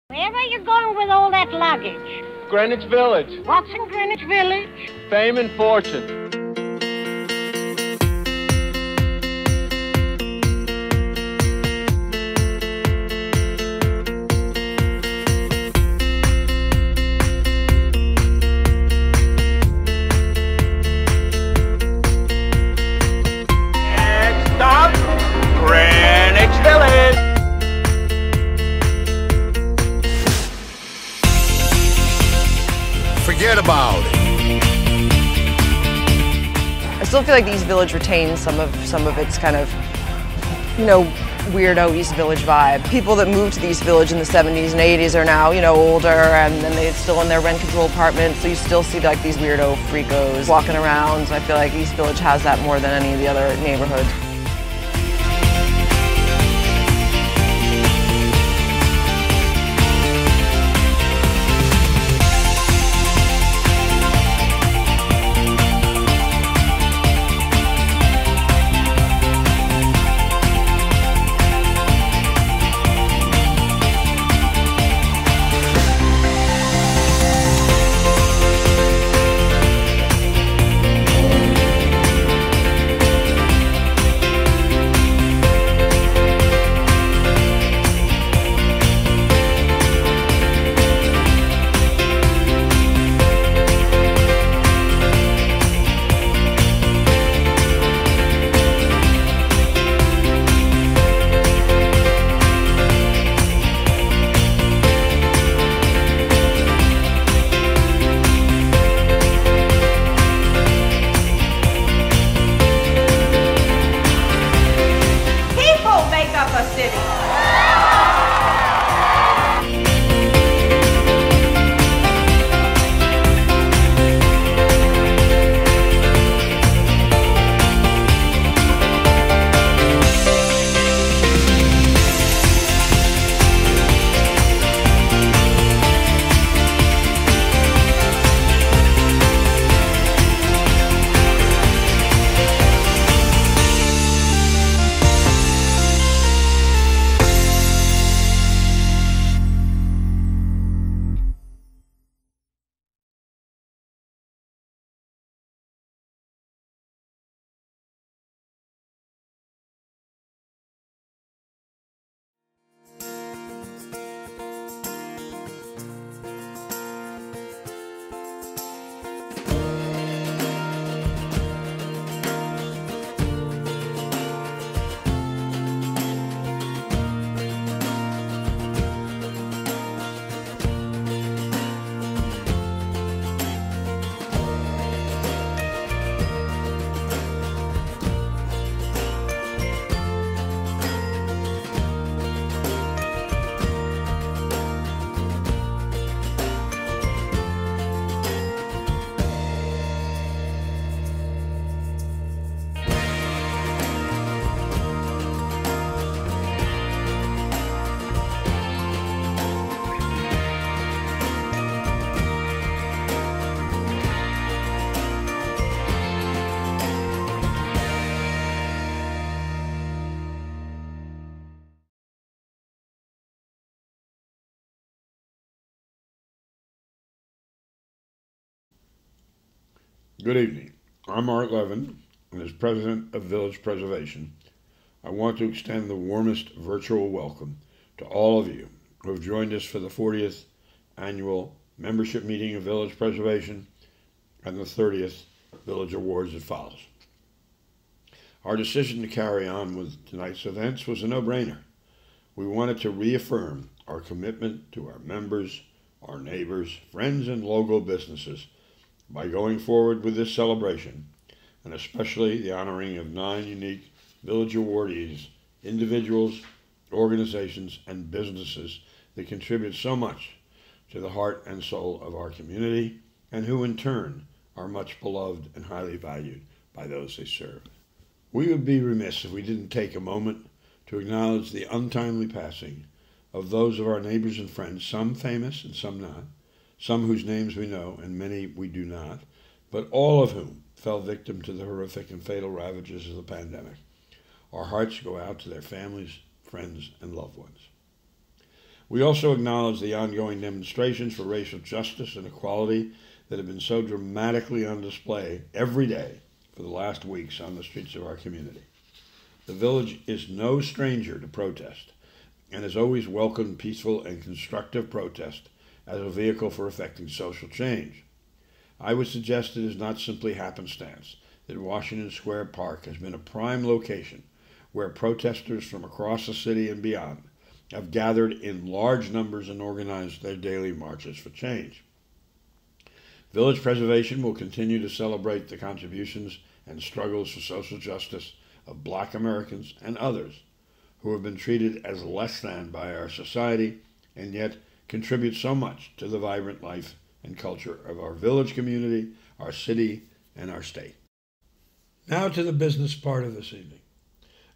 Where are you going with all that luggage? Greenwich Village. What's in Greenwich Village? Fame and fortune. Next stop, Greenwich Village. Forget about it. I still feel like the East Village retains some of its kind of, weirdo East Village vibe. People that moved to the East Village in the 70s and 80s are now, older, and then they're still in their rent-controlled apartments, so you still see like these weirdo freakos walking around. So I feel like East Village has that more than any of the other neighborhoods. Good evening. I'm Art Levin, and as President of Village Preservation, I want to extend the warmest virtual welcome to all of you who have joined us for the 40th Annual Membership Meeting of Village Preservation and the 30th Village Awards that follows. Our decision to carry on with tonight's events was a no-brainer. We wanted to reaffirm our commitment to our members, our neighbors, friends, and local businesses by going forward with this celebration, and especially the honoring of 9 unique Village Awardees, individuals, organizations, and businesses that contribute so much to the heart and soul of our community, and who in turn are much beloved and highly valued by those they serve. We would be remiss if we didn't take a moment to acknowledge the untimely passing of those of our neighbors and friends, some famous and some not, some whose names we know and many we do not, but all of whom fell victim to the horrific and fatal ravages of the pandemic. Our hearts go out to their families, friends, and loved ones. We also acknowledge the ongoing demonstrations for racial justice and equality that have been so dramatically on display every day for the last weeks on the streets of our community. The village is no stranger to protest and has always welcomed peaceful and constructive protest as a vehicle for effecting social change. I would suggest it is not simply happenstance that Washington Square Park has been a prime location where protesters from across the city and beyond have gathered in large numbers and organized their daily marches for change. Village Preservation will continue to celebrate the contributions and struggles for social justice of Black Americans and others who have been treated as less than by our society and yet contribute so much to the vibrant life and culture of our village community, our city, and our state. Now to the business part of this evening.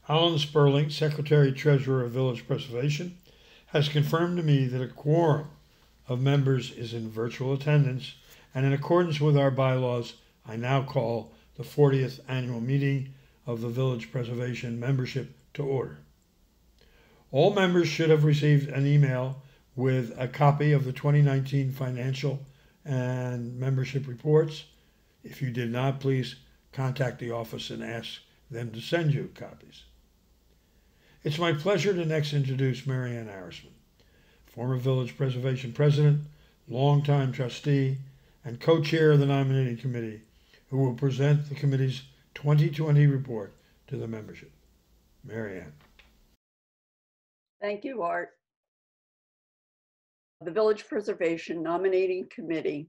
Alan Sperling, Secretary-Treasurer of Village Preservation, has confirmed to me that a quorum of members is in virtual attendance, and in accordance with our bylaws, I now call the 40th annual meeting of the Village Preservation membership to order. All members should have received an email with a copy of the 2019 financial and membership reports. If you did not, please contact the office and ask them to send you copies. It's my pleasure to next introduce Mary Ann Arisman, former Village Preservation President, longtime trustee, and co-chair of the nominating committee, who will present the committee's 2020 report to the membership. Mary Ann. Thank you, Art. The Village Preservation Nominating Committee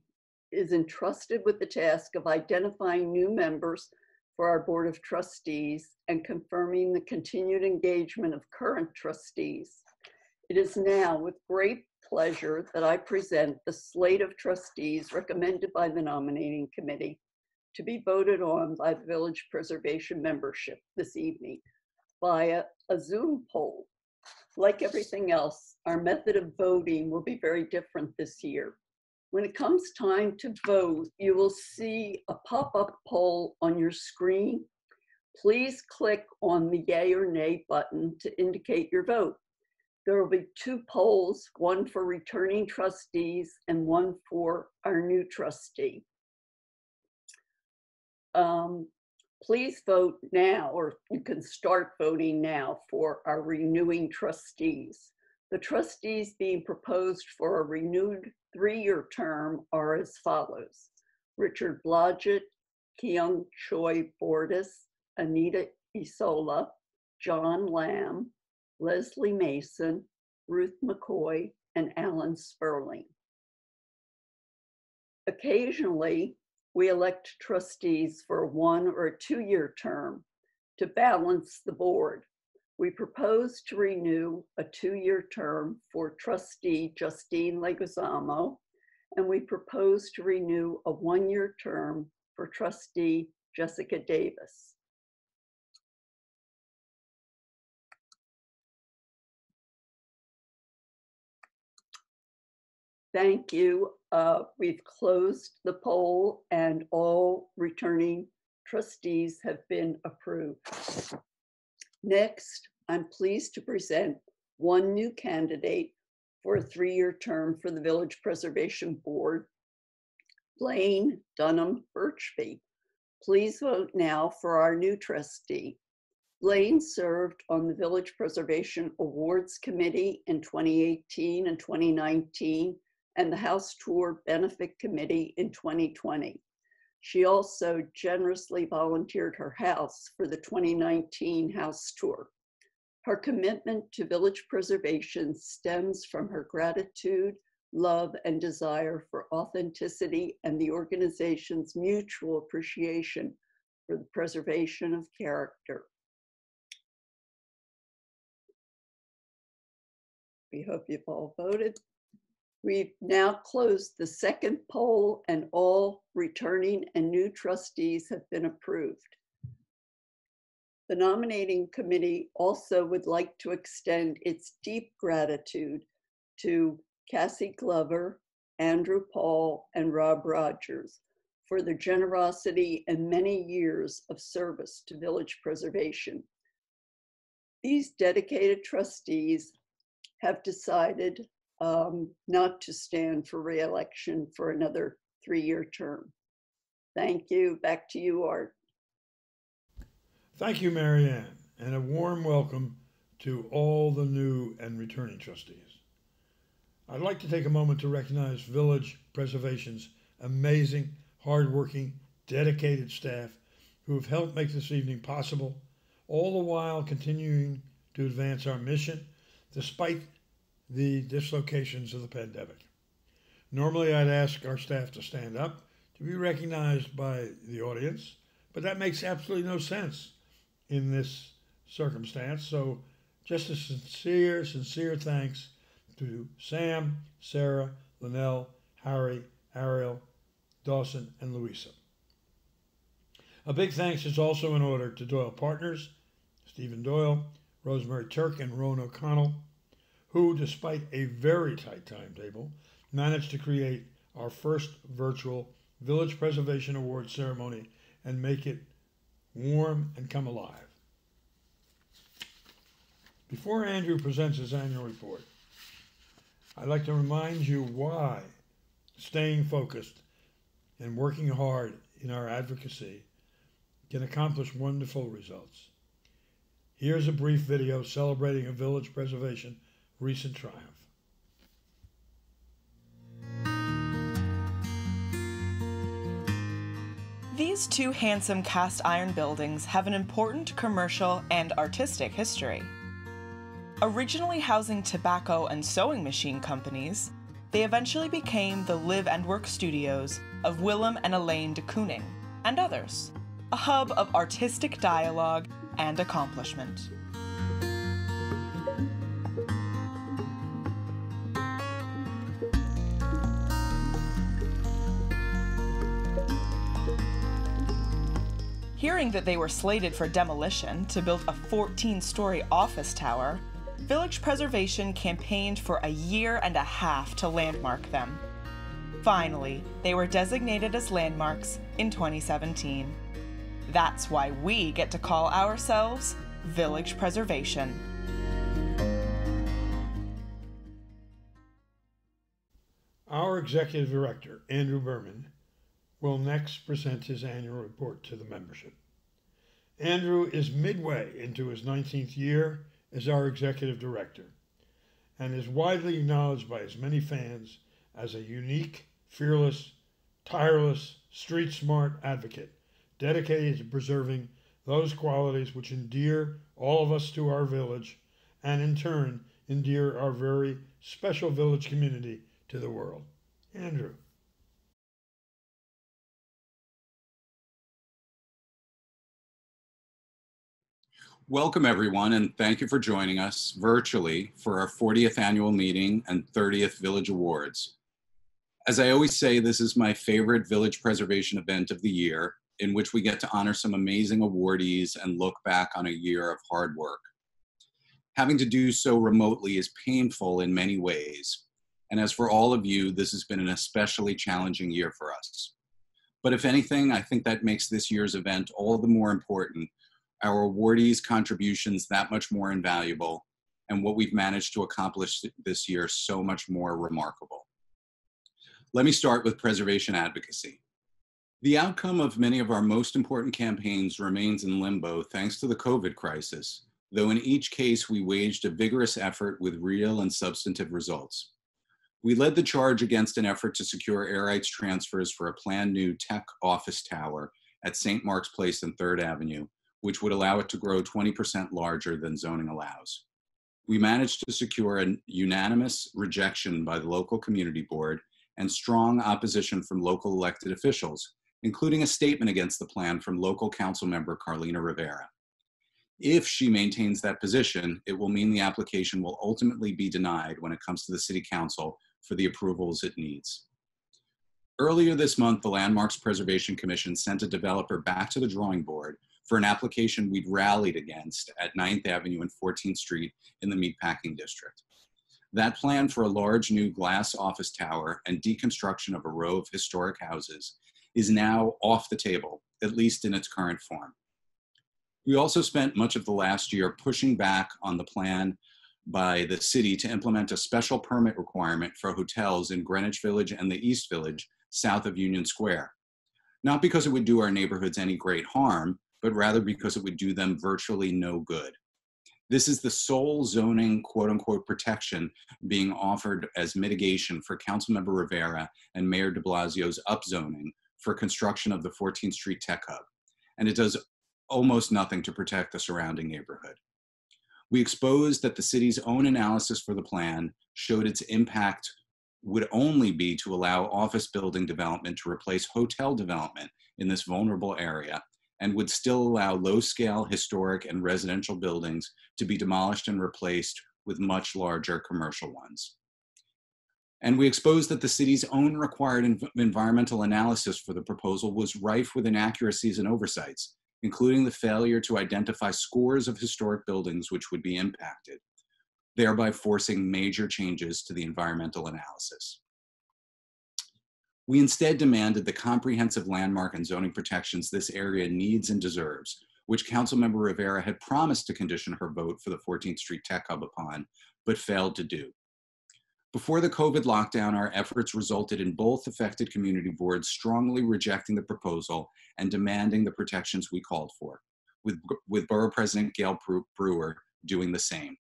is entrusted with the task of identifying new members for our Board of Trustees and confirming the continued engagement of current trustees. It is now with great pleasure that I present the slate of trustees recommended by the nominating committee to be voted on by the Village Preservation membership this evening via a Zoom poll. Like everything else, our method of voting will be very different this year. When it comes time to vote, you will see a pop-up poll on your screen. Please click on the yay or nay button to indicate your vote. There will be two polls, one for returning trustees and one for our new trustee. Please vote now, or you can start voting now for our renewing trustees. The trustees being proposed for a renewed 3-year term are as follows: Richard Blodgett, Kyung Choi Bordis, Anita Isola, John Lamb, Leslie Mason, Ruth McCoy, and Alan Sperling. Occasionally, we elect trustees for a 1 or a 2-year term to balance the board. We propose to renew a 2-year term for trustee Justine Leguizamo, and we propose to renew a 1-year term for trustee Jessica Davis. Thank you. We've closed the poll and all returning trustees have been approved. Next, I'm pleased to present one new candidate for a 3-year term for the Village Preservation Board, Blaine Dunham Birchby. Please vote now for our new trustee. Blaine served on the Village Preservation Awards Committee in 2018 and 2019, and the House Tour Benefit Committee in 2020. She also generously volunteered her house for the 2019 House Tour. Her commitment to village preservation stems from her gratitude, love, and desire for authenticity and the organization's mutual appreciation for the preservation of character. We hope you've all voted. We've now closed the second poll and all returning and new trustees have been approved. The nominating committee also would like to extend its deep gratitude to Cassie Glover, Andrew Paul, and Rob Rogers for their generosity and many years of service to village preservation. These dedicated trustees have decided not to stand for re-election for another 3-year term. Thank you. Back to you, Art. Thank you, Mary Ann, and a warm welcome to all the new and returning trustees. I'd like to take a moment to recognize Village Preservation's amazing, hardworking, dedicated staff who have helped make this evening possible, all the while continuing to advance our mission despite the dislocations of the pandemic. Normally, I'd ask our staff to stand up to be recognized by the audience, but that makes absolutely no sense in this circumstance. So just a sincere thanks to Sam, Sarah, Linnell, Harry, Ariel, Dawson, and Louisa. A big thanks is also in order to Doyle Partners, Stephen Doyle, Rosemary Turk, and Roan O'Connell, who, despite a very tight timetable, managed to create our first virtual Village Preservation Award ceremony and make it warm and come alive. Before Andrew presents his annual report, I'd like to remind you why staying focused and working hard in our advocacy can accomplish wonderful results. Here's a brief video celebrating a Village Preservation recent triumph. These two handsome cast iron buildings have an important commercial and artistic history. Originally housing tobacco and sewing machine companies, they eventually became the live and work studios of Willem and Elaine de Kooning and others, a hub of artistic dialogue and accomplishment. Hearing that they were slated for demolition to build a 14-story office tower, Village Preservation campaigned for a year and a half to landmark them. Finally, they were designated as landmarks in 2017. That's why we get to call ourselves Village Preservation. Our Executive Director, Andrew Berman, will next present his annual report to the membership. Andrew is midway into his 19th year as our Executive Director and is widely acknowledged by his many fans as a unique, fearless, tireless, street-smart advocate dedicated to preserving those qualities which endear all of us to our village and in turn endear our very special village community to the world. Andrew. Welcome, everyone, and thank you for joining us virtually for our 40th annual meeting and 30th Village Awards. As I always say, this is my favorite Village Preservation event of the year, in which we get to honor some amazing awardees and look back on a year of hard work. Having to do so remotely is painful in many ways, and as for all of you, this has been an especially challenging year for us. But if anything, I think that makes this year's event all the more important, our awardees' contributions that much more invaluable, and what we've managed to accomplish this year so much more remarkable. Let me start with preservation advocacy. The outcome of many of our most important campaigns remains in limbo thanks to the COVID crisis, though in each case we waged a vigorous effort with real and substantive results. We led the charge against an effort to secure air rights transfers for a planned new tech office tower at St. Mark's Place and 3rd Avenue, which would allow it to grow 20% larger than zoning allows. We managed to secure a unanimous rejection by the local community board and strong opposition from local elected officials, including a statement against the plan from local council member Carlina Rivera. If she maintains that position, it will mean the application will ultimately be denied when it comes to the City Council for the approvals it needs. Earlier this month, the Landmarks Preservation Commission sent a developer back to the drawing board for an application we'd rallied against at 9th Avenue and 14th Street in the Meatpacking District. That plan for a large new glass office tower and deconstruction of a row of historic houses is now off the table, at least in its current form. We also spent much of the last year pushing back on the plan by the city to implement a special permit requirement for hotels in Greenwich Village and the East Village south of Union Square. Not because it would do our neighborhoods any great harm, but rather because it would do them virtually no good. This is the sole zoning, quote unquote, protection being offered as mitigation for Councilmember Rivera and Mayor de Blasio's upzoning for construction of the 14th Street Tech Hub. And it does almost nothing to protect the surrounding neighborhood. We exposed that the city's own analysis for the plan showed its impact would only be to allow office building development to replace hotel development in this vulnerable area, and would still allow low-scale historic and residential buildings to be demolished and replaced with much larger commercial ones. And we exposed that the city's own required environmental analysis for the proposal was rife with inaccuracies and oversights, including the failure to identify scores of historic buildings which would be impacted, thereby forcing major changes to the environmental analysis. We instead demanded the comprehensive landmark and zoning protections this area needs and deserves, which Councilmember Rivera had promised to condition her vote for the 14th Street Tech Hub upon, but failed to do. Before the COVID lockdown, our efforts resulted in both affected community boards strongly rejecting the proposal and demanding the protections we called for, with Borough President Gail Brewer doing the same.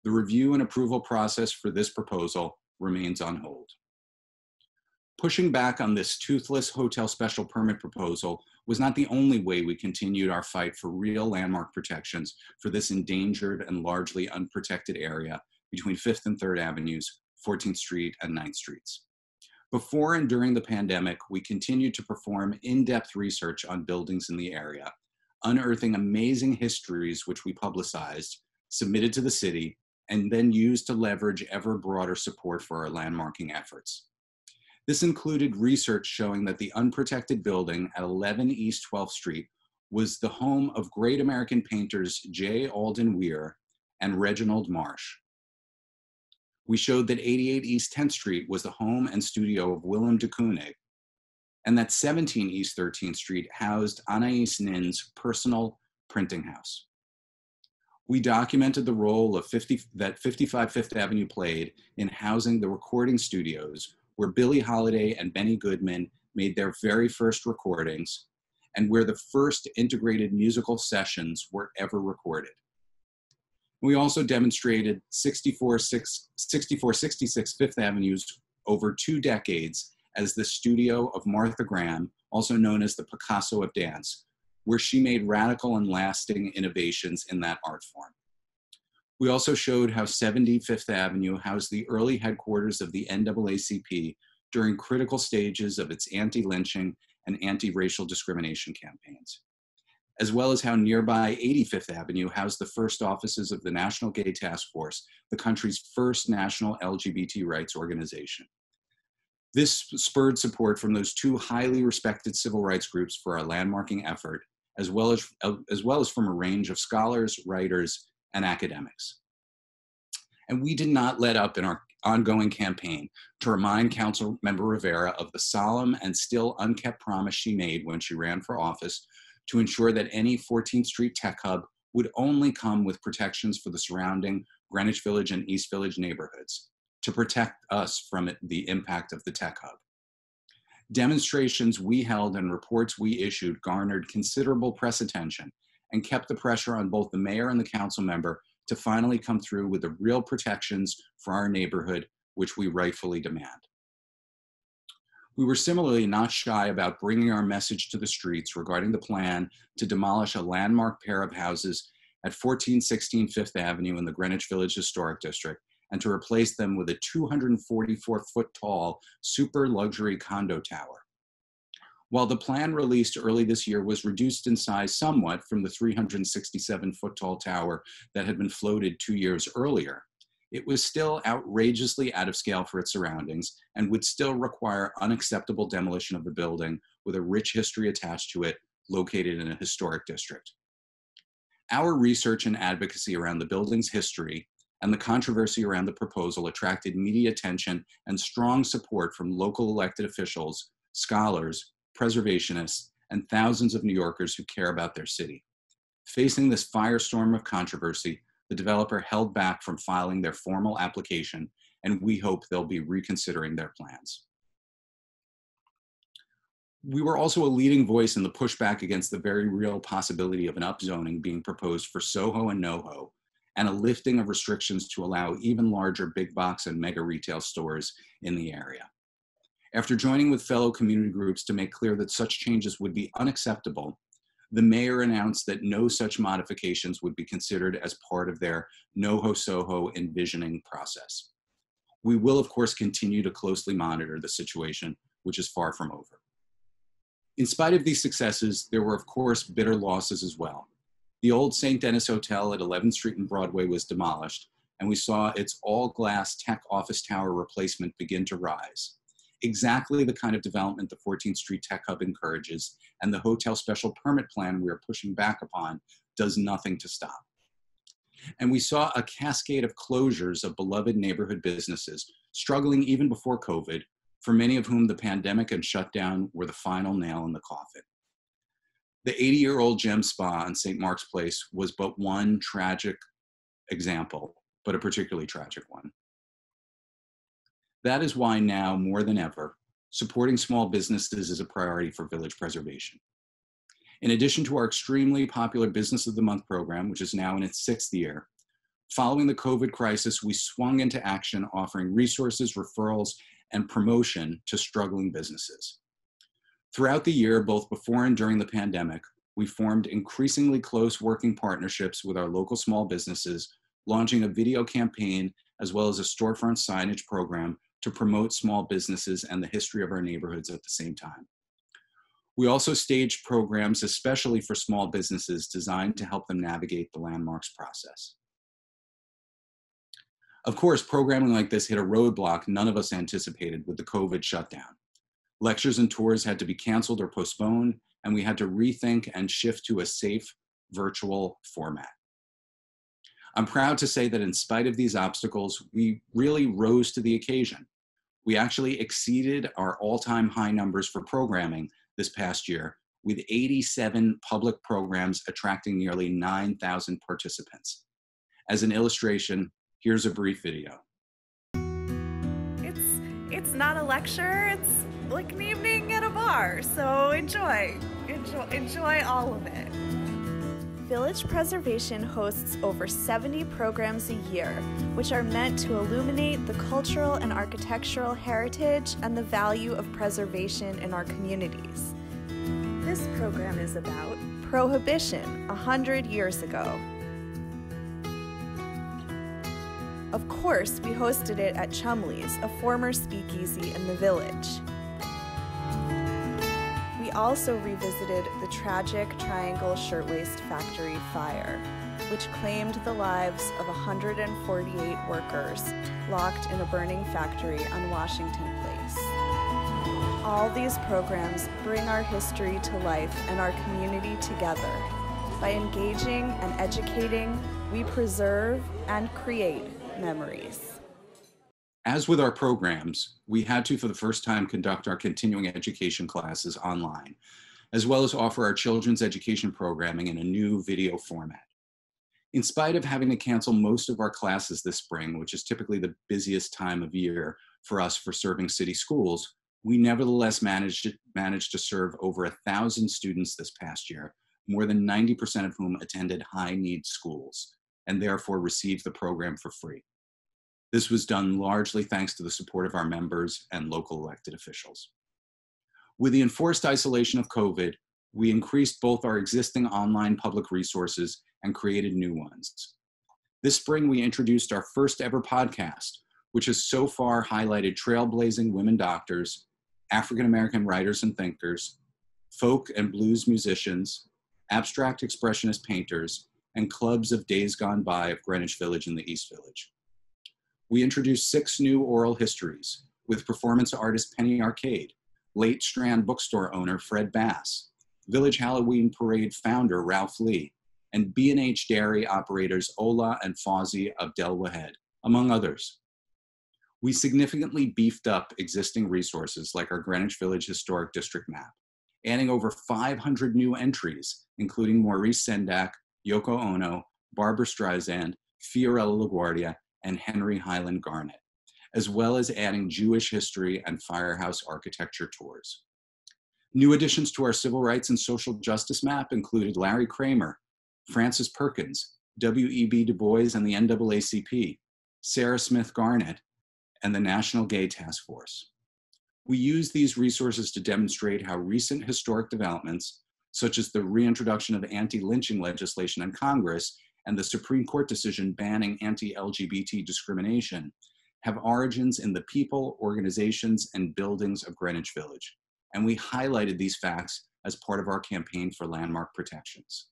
The review and approval process for this proposal remains on hold. Pushing back on this toothless hotel special permit proposal was not the only way we continued our fight for real landmark protections for this endangered and largely unprotected area between 5th and 3rd Avenues, 14th Street and 9th Streets. Before and during the pandemic, we continued to perform in-depth research on buildings in the area, unearthing amazing histories which we publicized, submitted to the city, and then used to leverage ever broader support for our landmarking efforts. This included research showing that the unprotected building at 11 East 12th Street was the home of great American painters J. Alden Weir and Reginald Marsh. We showed that 88 East 10th Street was the home and studio of WILLEM de KOONIG, and that 17 East 13th Street housed Anais Nin's personal printing house. We documented the role of 55 Fifth Avenue played in housing the recording studios where Billie Holiday and Benny Goodman made their very first recordings, and where the first integrated musical sessions were ever recorded. We also demonstrated 6466 Fifth Avenues over 2 decades as the studio of Martha Graham, also known as the Picasso of dance, where she made radical and lasting innovations in that art form. We also showed how 70 Fifth Avenue housed the early headquarters of the NAACP during critical stages of its anti-lynching and anti-racial discrimination campaigns, as well as how nearby 85th Avenue housed the first offices of the National Gay Task Force, the country's first national LGBT rights organization. This spurred support from those 2 highly respected civil rights groups for our landmarking effort, as well as from a range of scholars, writers, and academics. And we did not let up in our ongoing campaign to remind Councilmember Rivera of the solemn and still unkept promise she made when she ran for office to ensure that any 14th Street Tech Hub would only come with protections for the surrounding Greenwich Village and East Village neighborhoods to protect us from the impact of the Tech Hub. Demonstrations we held and reports we issued garnered considerable press attention and kept the pressure on both the mayor and the council member to finally come through with the real protections for our neighborhood, which we rightfully demand. We were similarly not shy about bringing our message to the streets regarding the plan to demolish a landmark pair of houses at 1416 Fifth Avenue in the Greenwich Village Historic District and to replace them with a 244-foot tall super luxury condo tower. While the plan released early this year was reduced in size somewhat from the 367-foot tall tower that had been floated 2 years earlier, it was still outrageously out of scale for its surroundings and would still require unacceptable demolition of the building with a rich history attached to it located in a historic district. Our research and advocacy around the building's history and the controversy around the proposal attracted media attention and strong support from local elected officials, scholars, preservationists, and thousands of New Yorkers who care about their city. Facing this firestorm of controversy, the developer held back from filing their formal application, and we hope they'll be reconsidering their plans. We were also a leading voice in the pushback against the very real possibility of an upzoning being proposed for Soho and NoHo, and a lifting of restrictions to allow even larger big box and mega retail stores in the area. After joining with fellow community groups to make clear that such changes would be unacceptable, the mayor announced that no such modifications would be considered as part of their NoHo Soho envisioning process. We will, of course, continue to closely monitor the situation, which is far from over. In spite of these successes, there were, of course, bitter losses as well. The old St. Denis Hotel at 11th Street and Broadway was demolished, and we saw its all-glass tech office tower replacement begin to rise. Exactly the kind of development the 14th Street Tech Hub encourages, and the hotel special permit plan we are pushing back upon does nothing to stop. And we saw a cascade of closures of beloved neighborhood businesses, struggling even before COVID, for many of whom the pandemic and shutdown were the final nail in the coffin. The 80-year-old Gem Spa on St. Mark's Place was but one tragic example, but a particularly tragic one. That is why now, more than ever, supporting small businesses is a priority for village preservation. In addition to our extremely popular Business of the Month program, which is now in its 6th year, following the COVID crisis, we swung into action offering resources, referrals, and promotion to struggling businesses. Throughout the year, both before and during the pandemic, we formed increasingly close working partnerships with our local small businesses, launching a video campaign as well as a storefront signage program to promote small businesses and the history of our neighborhoods at the same time. We also staged programs especially for small businesses designed to help them navigate the landmarks process. Of course, programming like this hit a roadblock none of us anticipated with the COVID shutdown. Lectures and tours had to be canceled or postponed, and we had to rethink and shift to a safe virtual format. I'm proud to say that in spite of these obstacles, we really rose to the occasion. We actually exceeded our all-time high numbers for programming this past year, with 87 public programs attracting nearly 9,000 participants. As an illustration, here's a brief video. It's not a lecture, it's like an evening at a bar, so enjoy all of it. Village Preservation hosts over 70 programs a year, which are meant to illuminate the cultural and architectural heritage and the value of preservation in our communities. This program is about Prohibition 100 years ago. Of course, we hosted it at Chumley's, a former speakeasy in the village. We also revisited the tragic Triangle Shirtwaist Factory fire, which claimed the lives of 148 workers locked in a burning factory on Washington Place. All these programs bring our history to life and our community together. By engaging and educating, we preserve and create memories. As with our programs, we had to, for the first time, conduct our continuing education classes online, as well as offer our children's education programming in a new video format. In spite of having to cancel most of our classes this spring, which is typically the busiest time of year for us for serving city schools, we nevertheless managed to serve over 1,000 students this past year, more than 90% of whom attended high-need schools, and therefore received the program for free. This was done largely thanks to the support of our members and local elected officials. With the enforced isolation of COVID, we increased both our existing online public resources and created new ones. This spring, we introduced our first ever podcast, which has so far highlighted trailblazing women doctors, African-American writers and thinkers, folk and blues musicians, abstract expressionist painters, and clubs of days gone by of Greenwich Village and the East Village. We introduced 6 new oral histories with performance artist Penny Arcade, late Strand bookstore owner Fred Bass, Village Halloween Parade founder Ralph Lee, and B&H Dairy operators Ola and Fawzi Abdel Wahed, among others. We significantly beefed up existing resources like our Greenwich Village Historic District map, adding over 500 new entries, including Maurice Sendak, Yoko Ono, Barbara Streisand, Fiorella LaGuardia, and Henry Highland Garnet, as well as adding Jewish history and firehouse architecture tours. New additions to our civil rights and social justice map included Larry Kramer, Francis Perkins, W.E.B. Du Bois and the NAACP, Sarah Smith Garnett, and the National Gay Task Force. We use these resources to demonstrate how recent historic developments, such as the reintroduction of anti-lynching legislation in Congress and the Supreme Court decision banning anti-LGBT discrimination, have origins in the people, organizations, and buildings of Greenwich Village. And we highlighted these facts as part of our campaign for landmark protections.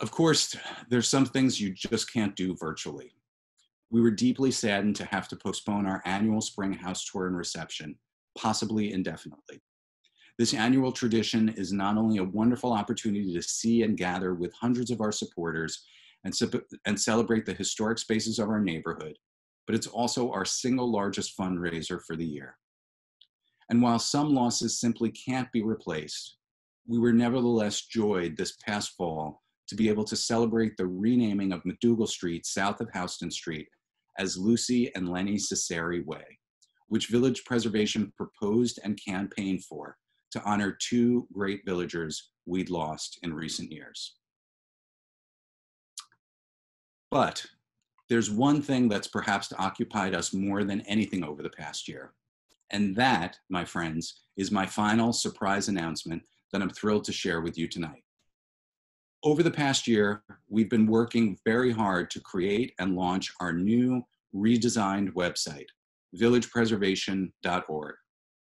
Of course, there's some things you just can't do virtually. We were deeply saddened to have to postpone our annual spring house tour and reception, possibly indefinitely. This annual tradition is not only a wonderful opportunity to see and gather with hundreds of our supporters and celebrate the historic spaces of our neighborhood, but it's also our single largest fundraiser for the year. And while some losses simply can't be replaced, we were nevertheless joyed this past fall to be able to celebrate the renaming of McDougal Street south of Houston Street as Lucy and Lenny Cesare Way, which Village Preservation proposed and campaigned for to honor two great villagers we'd lost in recent years. But there's one thing that's perhaps occupied us more than anything over the past year. And that, my friends, is my final surprise announcement that I'm thrilled to share with you tonight. Over the past year, we've been working very hard to create and launch our new redesigned website, villagepreservation.org.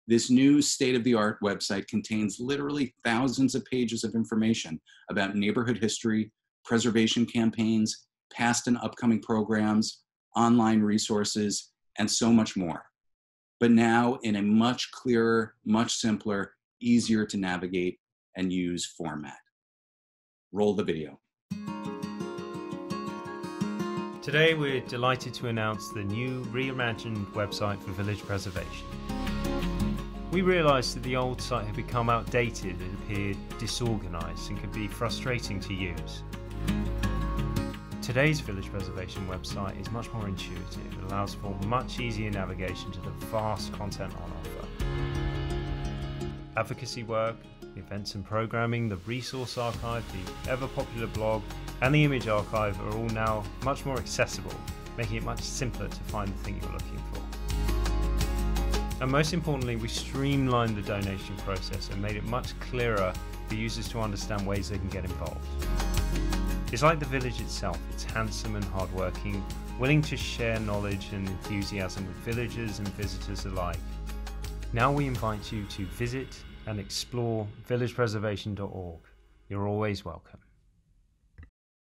This new state-of-the-art website contains literally thousands of pages of information about neighborhood history, preservation campaigns, past and upcoming programs, online resources, and so much more. But now in a much clearer, much simpler, easier to navigate and use format. Roll the video. Today we're delighted to announce the new reimagined website for Village Preservation. We realised that the old site had become outdated and appeared disorganised and could be frustrating to use. Today's Village Preservation website is much more intuitive. It allows for much easier navigation to the vast content on offer. Advocacy work, events and programming, the resource archive, the ever-popular blog, and the image archive are all now much more accessible, making it much simpler to find the thing you're looking for. And most importantly, we streamlined the donation process and made it much clearer for users to understand ways they can get involved. It's like the village itself. It's handsome and hardworking, willing to share knowledge and enthusiasm with villagers and visitors alike. Now we invite you to visit and explore villagepreservation.org. You're always welcome.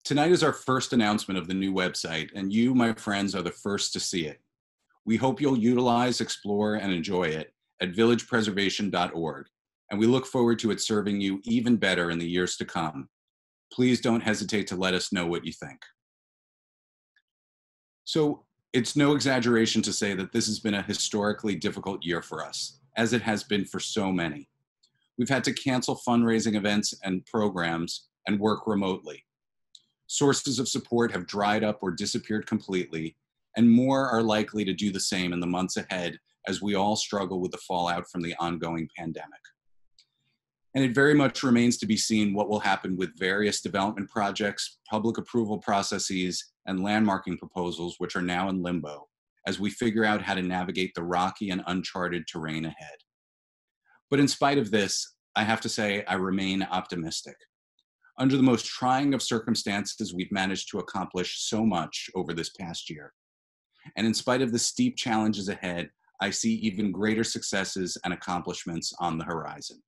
Tonight is our first announcement of the new website, and you, my friends, are the first to see it. We hope you'll utilize, explore, and enjoy it at villagepreservation.org, and we look forward to it serving you even better in the years to come. Please don't hesitate to let us know what you think. So it's no exaggeration to say that this has been a historically difficult year for us, as it has been for so many. We've had to cancel fundraising events and programs and work remotely. Sources of support have dried up or disappeared completely, and more are likely to do the same in the months ahead as we all struggle with the fallout from the ongoing pandemic. And it very much remains to be seen what will happen with various development projects, public approval processes, and landmarking proposals, which are now in limbo, as we figure out how to navigate the rocky and uncharted terrain ahead. But in spite of this, I have to say I remain optimistic. Under the most trying of circumstances, we've managed to accomplish so much over this past year. And in spite of the steep challenges ahead, I see even greater successes and accomplishments on the horizon.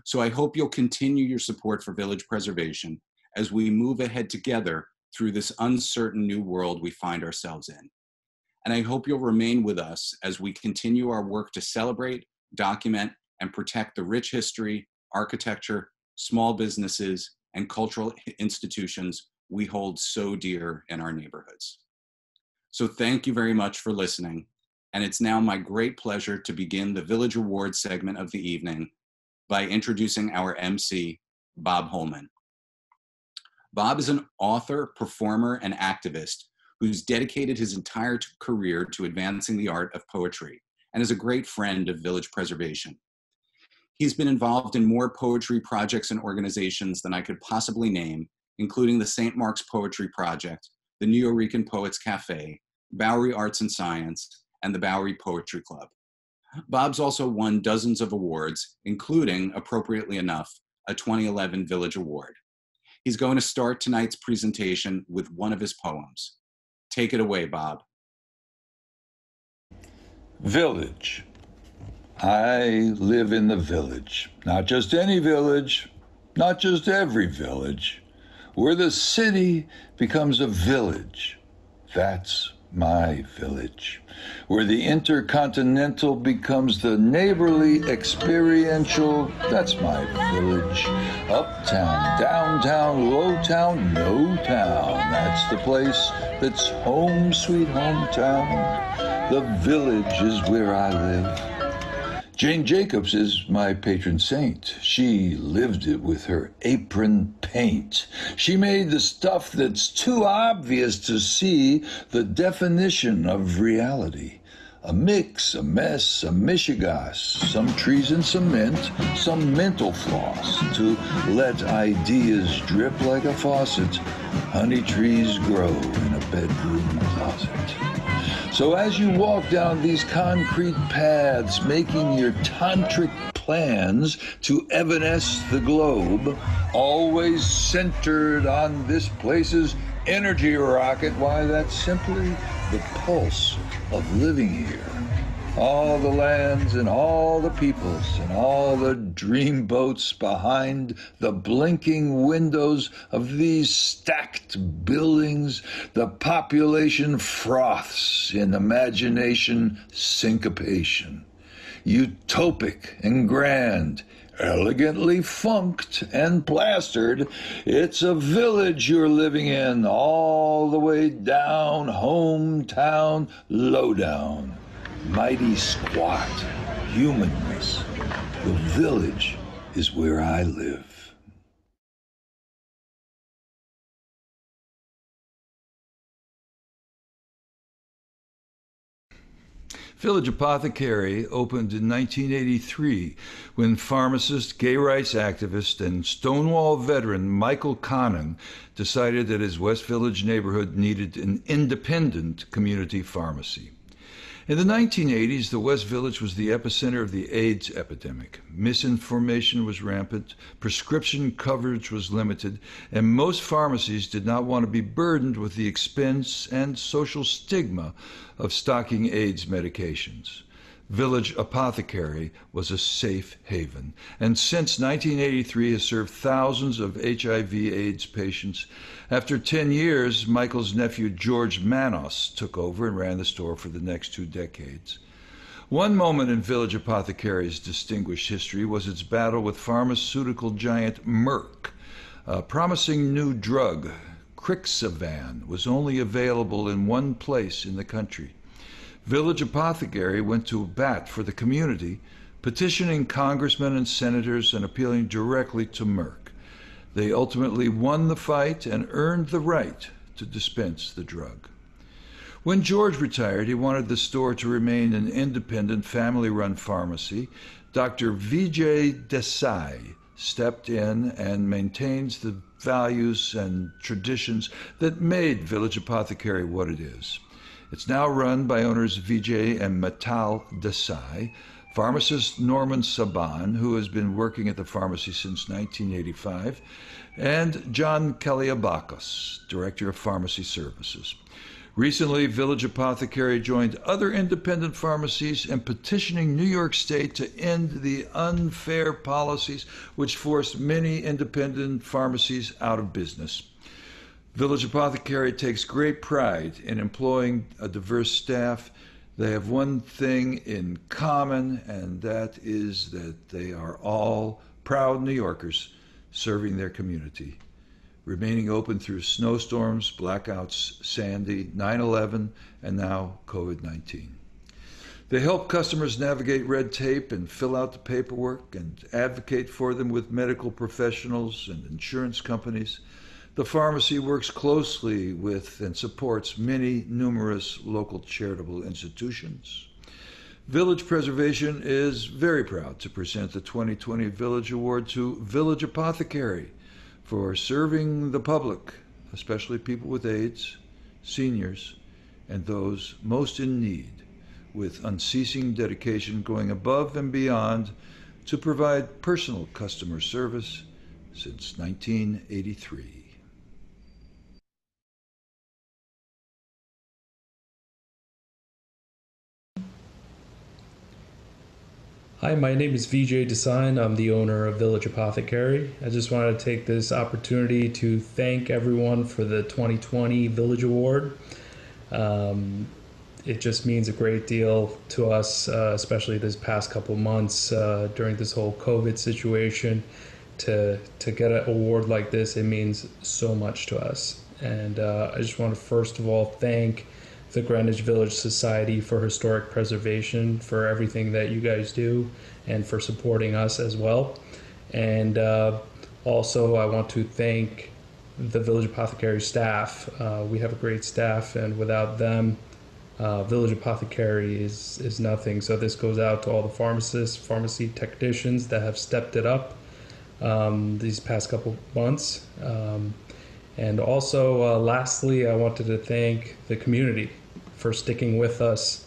So I hope you'll continue your support for Village Preservation as we move ahead together through this uncertain new world we find ourselves in. And I hope you'll remain with us as we continue our work to celebrate, document, and protect the rich history, architecture, small businesses, and cultural institutions we hold so dear in our neighborhoods. So thank you very much for listening. And it's now my great pleasure to begin the Village Awards segment of the evening by introducing our MC, Bob Holman. Bob is an author, performer, and activist who's dedicated his entire career to advancing the art of poetry and is a great friend of village preservation. He's been involved in more poetry projects and organizations than I could possibly name, including the St. Mark's Poetry Project, the Nuyorican Poets Cafe, Bowery Arts and Science, and the Bowery Poetry Club. Bob's also won dozens of awards, including, appropriately enough, a 2011 Village Award. He's going to start tonight's presentation with one of his poems. Take it away, Bob. Village. I live in the village. Not just any village, not just every village. Where the city becomes a village, that's my village. Where the intercontinental becomes the neighborly experiential, that's my village. Uptown, downtown, low town, no town, that's the place that's home, sweet hometown. The village is where I live. Jane Jacobs is my patron saint. She lived it with her apron paint. She made the stuff that's too obvious to see the definition of reality. A mix, a mess, a mishigas, some trees and cement, some mental floss to let ideas drip like a faucet. Honey trees grow in a bedroom closet. So as you walk down these concrete paths, making your tantric plans to evanesce the globe, always centered on this place's energy rocket, why, that's simply the pulse of living here. All the lands and all the peoples and all the dreamboats behind the blinking windows of these stacked buildings, the population froths in imagination syncopation. Utopic and grand, elegantly funked and plastered, it's a village you're living in, all the way down, hometown, lowdown. Mighty squat, humanness. The village is where I live. Village Apothecary opened in 1983 when pharmacist, gay rights activist, and Stonewall veteran Michael KOONING decided that his West Village neighborhood needed an independent community pharmacy. In the 1980s, the West Village was the epicenter of the AIDS epidemic. Misinformation was rampant, prescription coverage was limited, and most pharmacies did not want to be burdened with the expense and social stigma of stocking AIDS medications. Village Apothecary was a safe haven, and since 1983 has served thousands of HIV/AIDS patients. After 10 years, Michael's nephew George Manos took over and ran the store for the next 2 decades. One moment in Village Apothecary's distinguished history was its battle with pharmaceutical giant Merck. A promising new drug, Crixivan, was only available in one place in the country. Village Apothecary went to bat for the community, petitioning congressmen and senators and appealing directly to Merck. They ultimately won the fight and earned the right to dispense the drug. When George retired, he wanted the store to remain an independent, family-run pharmacy. Dr. Vijay Desai stepped in and maintains the values and traditions that made Village Apothecary what it is. It's now run by owners Vijay and Matal Desai, pharmacist Norman Saban, who has been working at the pharmacy since 1985, and John Kaliabakos, Director of Pharmacy Services. Recently, Village Apothecary joined other independent pharmacies in petitioning New York State to end the unfair policies which forced many independent pharmacies out of business. Village Apothecary takes great pride in employing a diverse staff. They have one thing in common, and that is that they are all proud New Yorkers serving their community, remaining open through snowstorms, blackouts, Sandy, 9/11, and now COVID-19. They help customers navigate red tape and fill out the paperwork and advocate for them with medical professionals and insurance companies. The pharmacy works closely with and supports many numerous local charitable institutions. Village Preservation is very proud to present the 2020 Village Award to Village Apothecary for serving the public, especially people with AIDS, seniors, and those most in need, with unceasing dedication, going above and beyond to provide personal customer service since 1983. Hi, my name is VJ Design. I'm the owner of Village Apothecary. I just wanted to take this opportunity to thank everyone for the 2020 Village Award. It just means a great deal to us, especially this past couple months during this whole COVID situation. To get an award like this, it means so much to us. And I just want to first of all thank the Greenwich Village Society for Historic Preservation for everything that you guys do and for supporting us as well. And also I want to thank the Village Apothecary staff. We have a great staff, and without them, Village Apothecary is nothing. So this goes out to all the pharmacists, pharmacy technicians that have stepped it up these past couple months. And also, lastly, I wanted to thank the community for sticking with us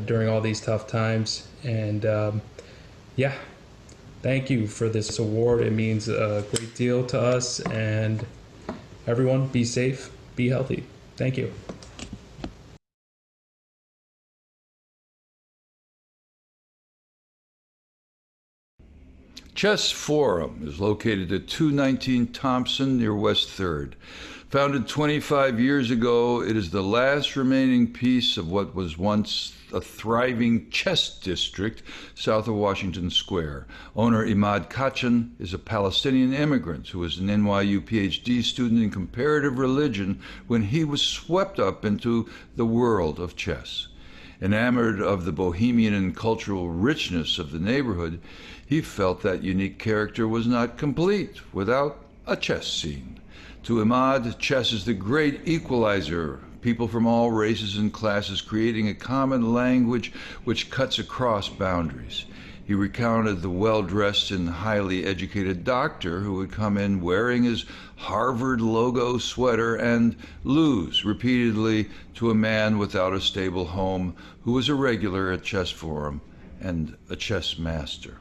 during all these tough times. And yeah, thank you for this award. It means a great deal to us. And everyone, be safe, be healthy. Thank you. Chess Forum is located at 219 Thompson near West 3rd. Founded 25 years ago, it is the last remaining piece of what was once a thriving chess district south of Washington Square. Owner Imad Kachan is a Palestinian immigrant who was an NYU PhD student in comparative religion when he was swept up into the world of chess. Enamored of the bohemian and cultural richness of the neighborhood, he felt that unique character was not complete without a chess scene. To Imad, chess is the great equalizer, people from all races and classes creating a common language which cuts across boundaries. He recounted the well-dressed and highly educated doctor who would come in wearing his Harvard logo sweater and lose repeatedly to a man without a stable home who was a regular at Chess Forum and a chess master.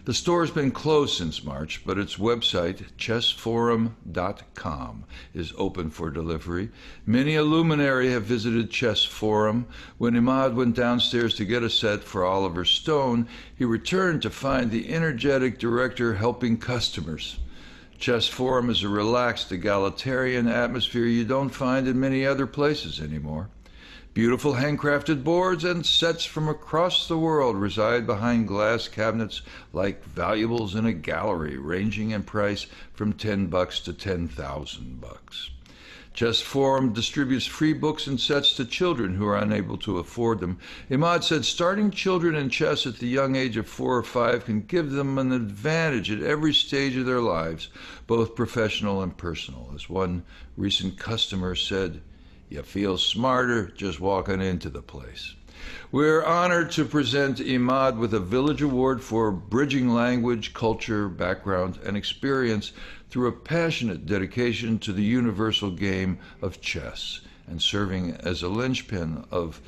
The store has been closed since March, but its website, chessforum.com, is open for delivery. Many a luminary have visited Chess Forum. When Imad went downstairs to get a set for Oliver Stone, he returned to find the energetic director helping customers. Chess Forum is a relaxed, egalitarian atmosphere you don't find in many other places anymore. Beautiful handcrafted boards and sets from across the world reside behind glass cabinets like valuables in a gallery, ranging in price from $10 to $10,000. Chess Forum distributes free books and sets to children who are unable to afford them. Imad said starting children in chess at the young age of 4 or 5 can give them an advantage at every stage of their lives, both professional and personal. As one recent customer said, "You feel smarter just walking into the place." We're honored to present Imad with a Village Award for bridging language, culture, background, and experience through a passionate dedication to the universal game of chess and serving as a linchpin of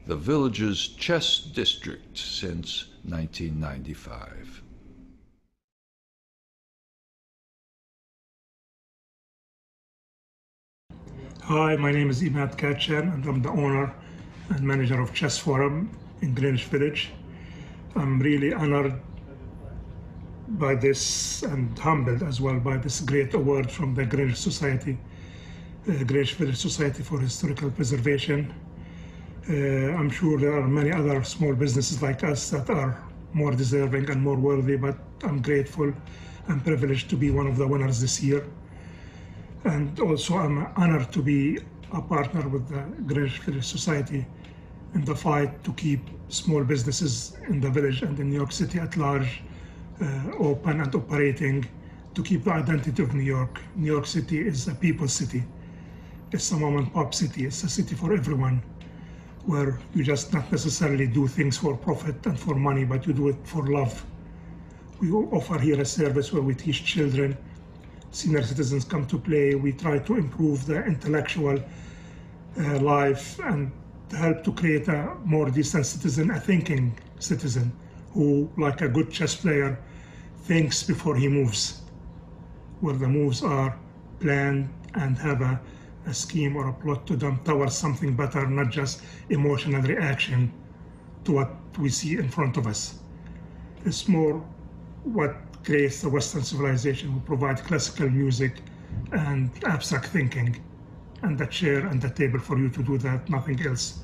the village's chess district since 1995. Hi, my name is Imad Kachan, and I'm the owner and manager of Chess Forum in Greenwich Village. I'm really honored by this and humbled as well by this great award from the Greenwich Society, Greenwich Village Society for Historical Preservation. I'm sure there are many other small businesses like us that are more deserving and more worthy, but I'm grateful and privileged to be one of the winners this year. And also I'm honored to be a partner with the Greenwich Village Society in the fight to keep small businesses in the village and in New York City at large open and operating to keep the identity of New York. New York City is a people city. It's a mom and pop city. It's a city for everyone, where you just not necessarily do things for profit and for money, but you do it for love. We offer here a service where we teach children, senior citizens come to play. We try to improve the intellectual life and help to create a more decent citizen, a thinking citizen who, like a good chess player, thinks before he moves, where the moves are planned and have a scheme or a plot to them towards something better, not just emotional reaction to what we see in front of us. It's more what creates the Western civilization. We provide classical music and abstract thinking, and the chair and the table for you to do that, nothing else.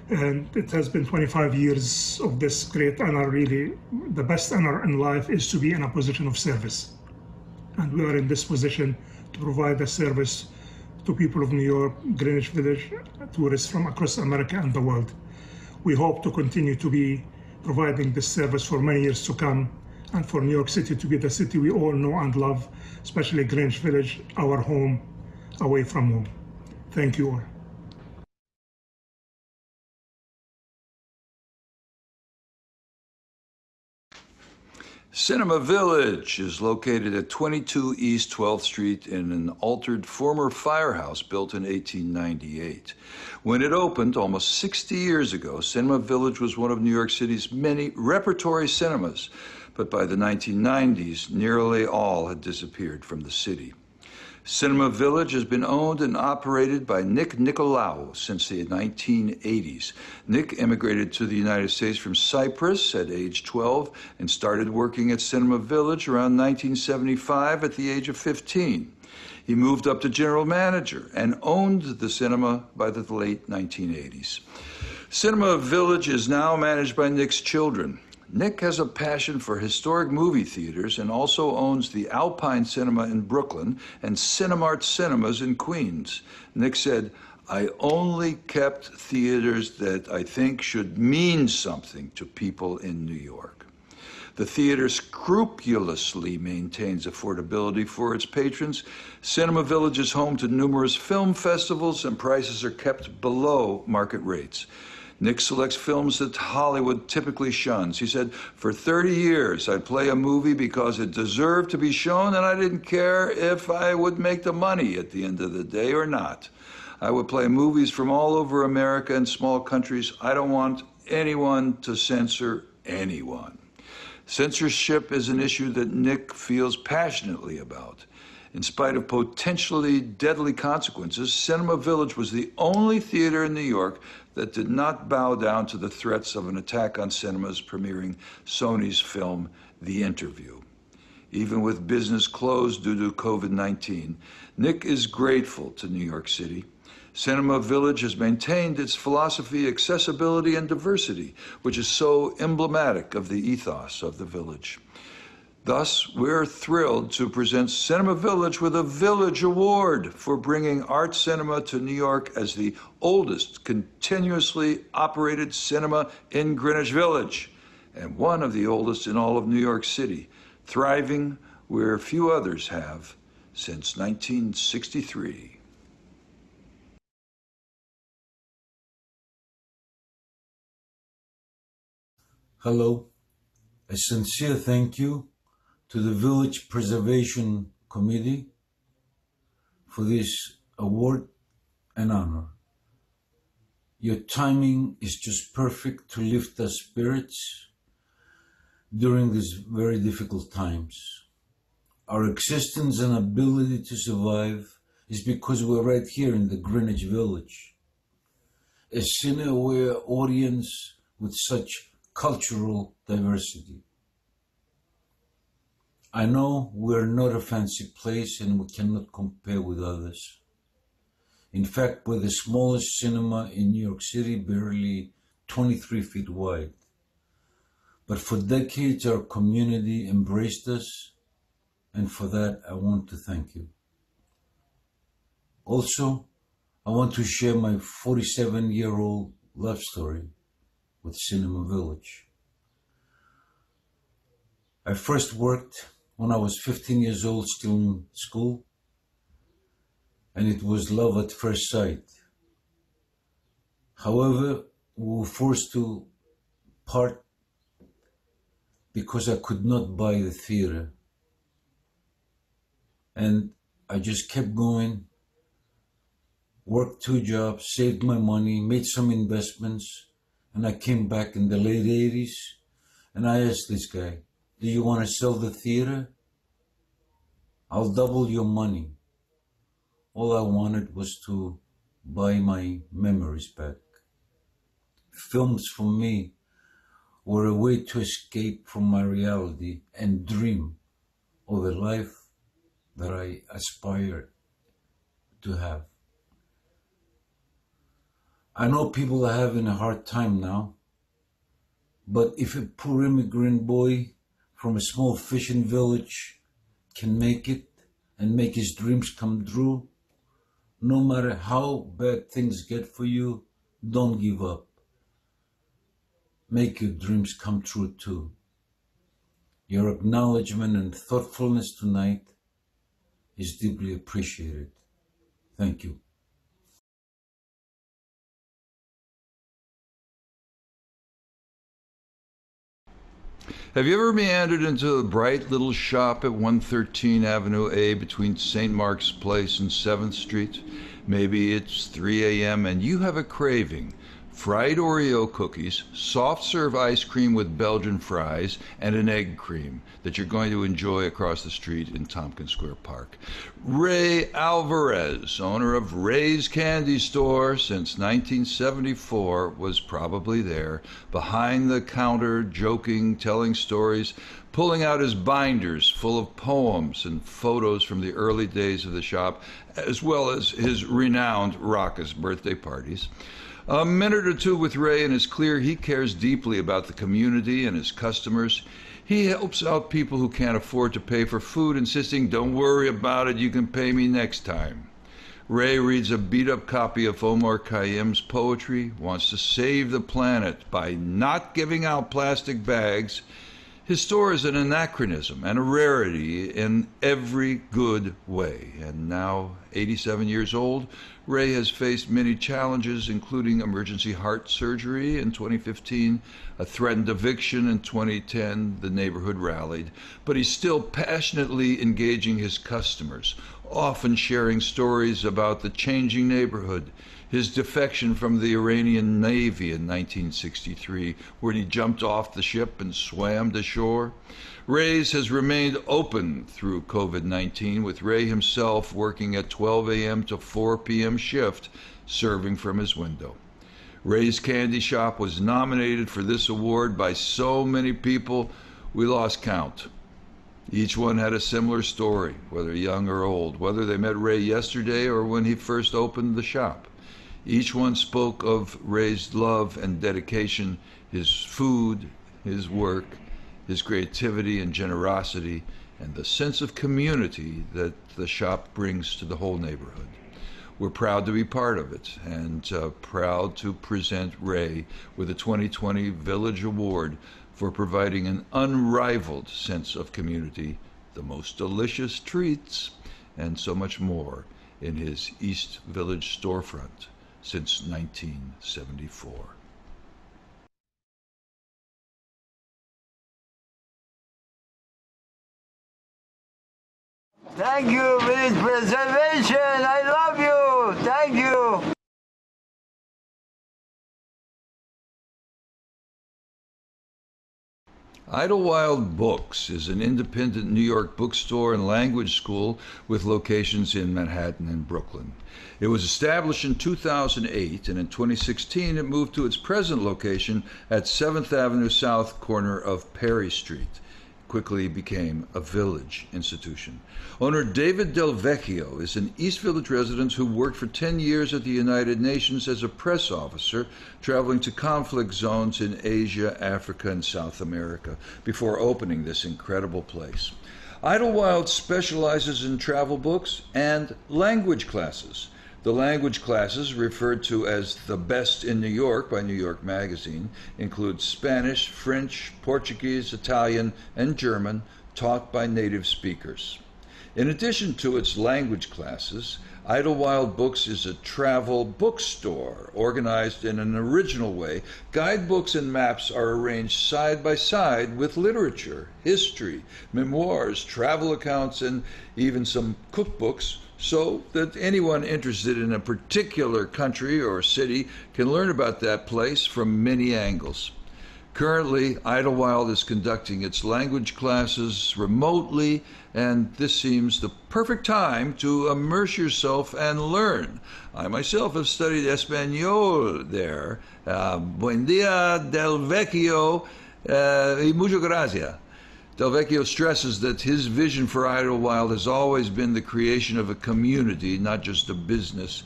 And it has been 25 years of this great honor, really. The best honor in life is to be in a position of service. And we are in this position to provide a service to people of New York, Greenwich Village, tourists from across America and the world. We hope to continue to be providing this service for many years to come, and for New York City to be the city we all know and love, especially Greenwich Village, our home, away from home. Thank you all. Cinema Village is located at 22 East 12th Street in an altered former firehouse built in 1898. When it opened almost 60 years ago, Cinema Village was one of New York City's many repertory cinemas, but by the 1990s, nearly all had disappeared from the city. Cinema Village has been owned and operated by Nick Nicolaou since the 1980s. Nick immigrated to the United States from Cyprus at age 12 and started working at Cinema Village around 1975 at the age of 15. He moved up to general manager and owned the cinema by the late 1980s. Cinema Village is now managed by Nick's children. Nick has a passion for historic movie theaters and also owns the Alpine Cinema in Brooklyn and Cinemark Cinemas in Queens. Nick said, "I only kept theaters that I think should mean something to people in New York." The theater scrupulously maintains affordability for its patrons. Cinema Village is home to numerous film festivals, and prices are kept below market rates. Nick selects films that Hollywood typically shuns. He said, "For 30 years, I'd play a movie because it deserved to be shown, and I didn't care if I would make the money at the end of the day or not. I would play movies from all over America and small countries. I don't want anyone to censor anyone." Censorship is an issue that Nick feels passionately about. In spite of potentially deadly consequences, Cinema Village was the only theater in New York that did not bow down to the threats of an attack on cinemas premiering Sony's film, The Interview. Even with business closed due to COVID-19, Nick is grateful to New York City. Cinema Village has maintained its philosophy, accessibility, and diversity, which is so emblematic of the ethos of the village. Thus, we're thrilled to present Cinema Village with a Village Award for bringing art cinema to New York as the oldest continuously operated cinema in Greenwich Village, and one of the oldest in all of New York City, thriving where few others have since 1963. Hello. A sincere thank you to the Village Preservation Committee for this award and honor. Your timing is just perfect to lift our spirits during these very difficult times. Our existence and ability to survive is because we're right here in the Greenwich Village, a cine-aware audience with such cultural diversity. I know we're not a fancy place and we cannot compare with others. In fact, we're the smallest cinema in New York City, barely 23 feet wide. But for decades, our community embraced us, and for that, I want to thank you. Also, I want to share my 47-year-old love story with Cinema Village. I first worked when I was 15 years old, still in school. And it was love at first sight. However, we were forced to part because I could not buy the theater. And I just kept going, worked 2 jobs, saved my money, made some investments, and I came back in the late 80s, and I asked this guy, do you want to sell the theater? I'll double your money. All I wanted was to buy my memories back. Films for me were a way to escape from my reality and dream of a life that I aspired to have. I know people are having a hard time now, but if a poor immigrant boy from a small fishing village can make it and make his dreams come true, no matter how bad things get for you, don't give up. Make your dreams come true too. Your acknowledgement and thoughtfulness tonight is deeply appreciated. Thank you. Have you ever meandered into a bright little shop at 113 Avenue A between St. Mark's Place and 7th Street? Maybe it's 3 a.m. and you have a craving. Fried Oreo cookies, soft serve ice cream with Belgian fries, and an egg cream that you're going to enjoy across the street in Tompkins Square Park. Ray Alvarez, owner of Ray's Candy Store since 1974, was probably there, behind the counter, joking, telling stories, pulling out his binders full of poems and photos from the early days of the shop, as well as his renowned raucous birthday parties. A minute or two with Ray, and it's clear he cares deeply about the community and his customers. He helps out people who can't afford to pay for food, insisting, don't worry about it, you can pay me next time. Ray reads a beat-up copy of Omar Khayyam's poetry, wants to save the planet by not giving out plastic bags. His store is an anachronism and a rarity in every good way. And now, 87 years old, Ray has faced many challenges, including emergency heart surgery in 2015, a threatened eviction in 2010. The neighborhood rallied, but he's still passionately engaging his customers, often sharing stories about the changing neighborhood, his defection from the Iranian Navy in 1963, where he jumped off the ship and swam to shore. Ray's has remained open through COVID-19, with Ray himself working at 12 a.m. to 4 p.m. shift, serving from his window. Ray's Candy Shop was nominated for this award by so many people, we lost count. Each one had a similar story, whether young or old, whether they met Ray yesterday or when he first opened the shop. Each one spoke of Ray's love and dedication, his food, his work, his creativity and generosity, and the sense of community that the shop brings to the whole neighborhood. We're proud to be part of it, and proud to present Ray with a 2020 Village Award for providing an unrivaled sense of community, the most delicious treats, and so much more in his East Village storefront since 1974. Thank you, Village Preservation. I love you. Thank you. Idlewild Books is an independent New York bookstore and language school with locations in Manhattan and Brooklyn. It was established in 2008, and in 2016 it moved to its present location at 7th Avenue South, corner of Perry Street. Quickly became a Village institution. Owner David Del Vecchio is an East Village resident who worked for 10 years at the United Nations as a press officer, traveling to conflict zones in Asia, Africa, and South America before opening this incredible place. Idlewild specializes in travel books and language classes. The language classes, referred to as the best in New York by New York Magazine, include Spanish, French, Portuguese, Italian, and German, taught by native speakers. In addition to its language classes, Idlewild Books is a travel bookstore organized in an original way. Guidebooks and maps are arranged side by side with literature, history, memoirs, travel accounts, and even some cookbooks, so that anyone interested in a particular country or city can learn about that place from many angles. Currently, Idlewild is conducting its language classes remotely, and this seems the perfect time to immerse yourself and learn. I myself have studied Espanol there. Buen dia, Del Vecchio, y muchas gracias. Del Vecchio stresses that his vision for Idlewild has always been the creation of a community, not just a business.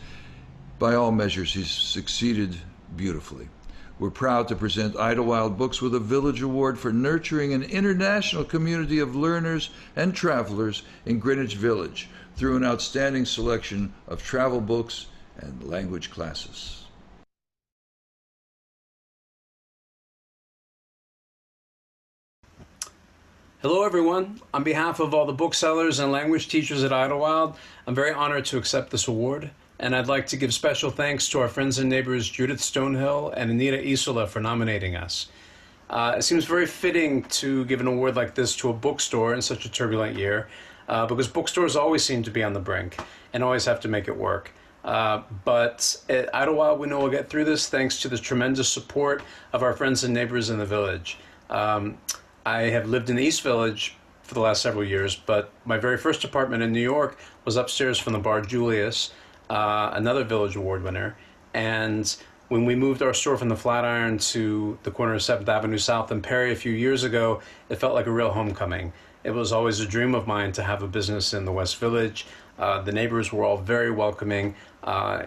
By all measures, he's succeeded beautifully. We're proud to present Idlewild Books with a Village Award for nurturing an international community of learners and travelers in Greenwich Village through an outstanding selection of travel books and language classes. Hello everyone. On behalf of all the booksellers and language teachers at Idlewild, I'm very honored to accept this award. And I'd like to give special thanks to our friends and neighbors Judith Stonehill and Anita Isola for nominating us. It seems very fitting to give an award like this to a bookstore in such a turbulent year, because bookstores always seem to be on the brink and always have to make it work. But at Idlewild, we know we'll get through this thanks to the tremendous support of our friends and neighbors in the village. I have lived in the East Village for the last several years, but my very first apartment in New York was upstairs from the bar Julius, another Village Award winner. And when we moved our store from the Flatiron to the corner of 7th Avenue South in Perry a few years ago, it felt like a real homecoming. It was always a dream of mine to have a business in the West Village. The neighbors were all very welcoming,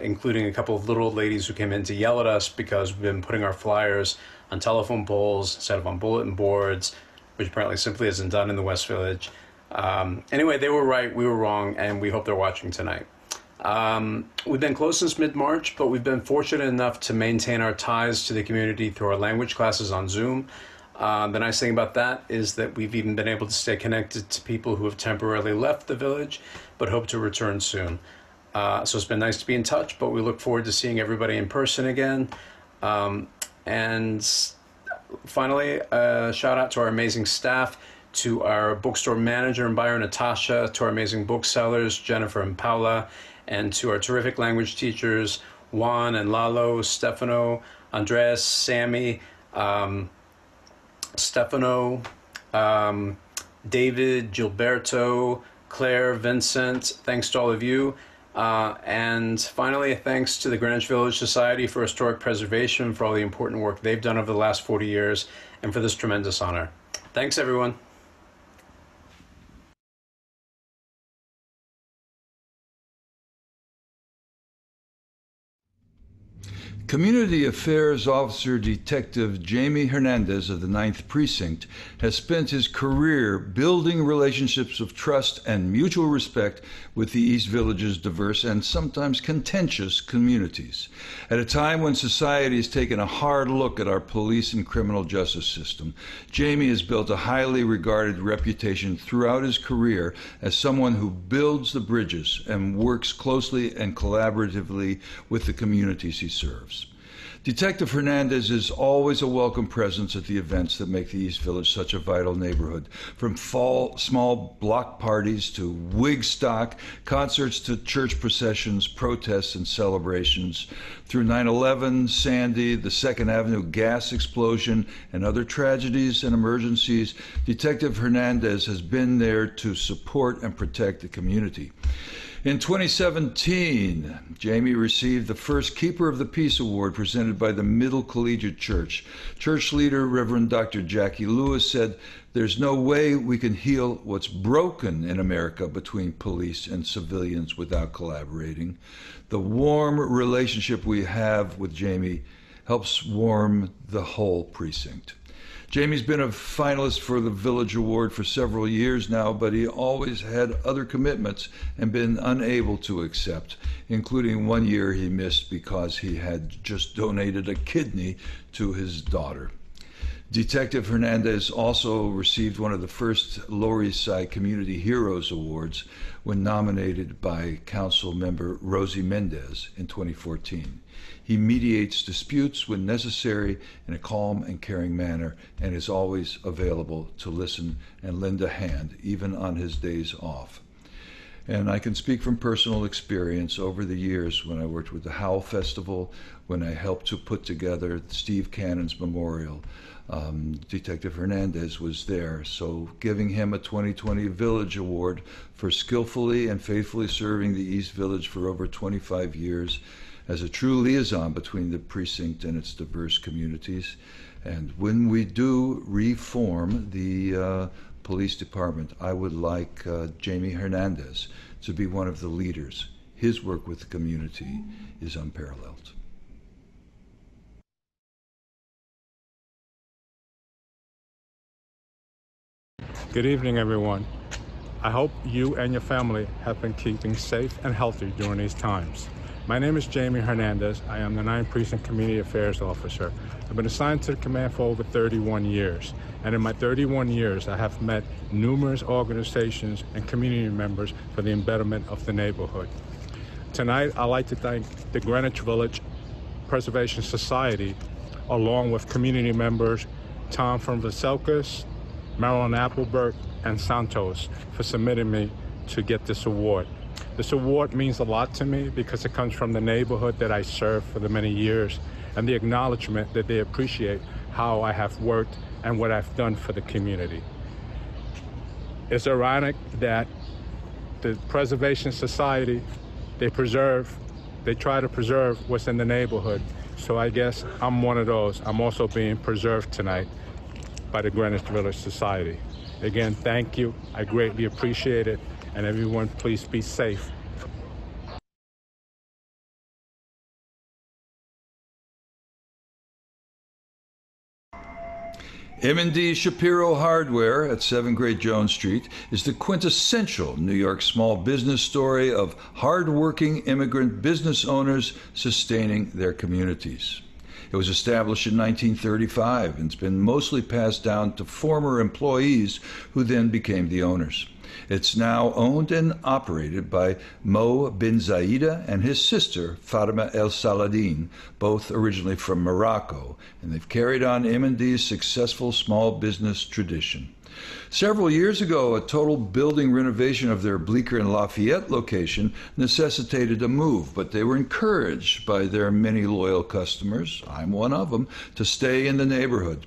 including a couple of little old ladies who came in to yell at us because we've been putting our flyers on telephone poles instead of on bulletin boards, which apparently simply isn't done in the West Village. Anyway, they were right, we were wrong, and we hope they're watching tonight. We've been closed since mid-March, but we've been fortunate enough to maintain our ties to the community through our language classes on Zoom. The nice thing about that is that we've even been able to stay connected to people who have temporarily left the village, but hope to return soon. So it's been nice to be in touch, but we look forward to seeing everybody in person again. And finally, a shout out to our amazing staff, to our bookstore manager and buyer, Natasha, to our amazing booksellers, Jennifer and Paula, and to our terrific language teachers, Juan and Lalo, Stefano, Andres, Sammy, Stefano, David, Gilberto, Claire, Vincent. Thanks to all of you. And finally, thanks to the Greenwich Village Society for Historic Preservation for all the important work they've done over the last 40 years and for this tremendous honor. Thanks, everyone. Community Affairs Officer Detective Jaime Hernandez of the 9th Precinct has spent his career building relationships of trust and mutual respect with the East Village's diverse and sometimes contentious communities. At a time when society has taken a hard look at our police and criminal justice system, Jaime has built a highly regarded reputation throughout his career as someone who builds the bridges and works closely and collaboratively with the communities he serves. Detective Hernandez is always a welcome presence at the events that make the East Village such a vital neighborhood. From small block parties to Wigstock, concerts to church processions, protests, and celebrations, through 9/11, Sandy, the 2nd Avenue gas explosion, and other tragedies and emergencies, Detective Hernandez has been there to support and protect the community. In 2017, Jaime received the first Keeper of the Peace Award presented by the Middle Collegiate Church. Church leader Reverend Dr. Jackie Lewis said, "There's no way we can heal what's broken in America between police and civilians without collaborating." The warm relationship we have with Jaime helps warm the whole precinct. Jaime's been a finalist for the Village Award for several years now, but he always had other commitments and been unable to accept, including one year he missed because he had just donated a kidney to his daughter. Detective Hernandez also received one of the first Lower East Side Community Heroes Awards when nominated by Council member Rosie Mendez in 2014. He mediates disputes when necessary in a calm and caring manner and is always available to listen and lend a hand, even on his days off. And I can speak from personal experience over the years when I worked with the Howl Festival, when I helped to put together Steve Cannon's memorial. Detective Hernandez was there, so giving him a 2020 Village Award for skillfully and faithfully serving the East Village for over 25 years as a true liaison between the precinct and its diverse communities. And when we do reform the police department, I would like Jaime Hernandez to be one of the leaders. His work with the community is unparalleled. Good evening, everyone. I hope you and your family have been keeping safe and healthy during these times. My name is Jaime Hernandez. I am the 9th Precinct Community Affairs Officer. I've been assigned to the command for over 31 years. And in my 31 years, I have met numerous organizations and community members for the betterment of the neighborhood. Tonight, I'd like to thank the Greenwich Village Preservation Society, along with community members Tom from Veselkas, Marilyn Appleberg, and Santos for submitting me to get this award. This award means a lot to me because it comes from the neighborhood that I served for the many years and the acknowledgement that they appreciate how I have worked and what I've done for the community. It's ironic that the Preservation Society, they try to preserve what's in the neighborhood. So I guess I'm one of those. I'm also being preserved tonight by the Greenwich Village Society. Again, thank you. I greatly appreciate it. And everyone, please be safe. M&D Shapiro Hardware at 7 Great Jones Street is the quintessential New York small business story of hardworking immigrant business owners sustaining their communities. It was established in 1935 and it's been mostly passed down to former employees who then became the owners. It's now owned and operated by Mo bin Zaida and his sister, Fatima El Saladin, both originally from Morocco, and they've carried on M&D's successful small business tradition. Several years ago, a total building renovation of their Bleecker and Lafayette location necessitated a move, but they were encouraged by their many loyal customers, I'm one of them, to stay in the neighborhood.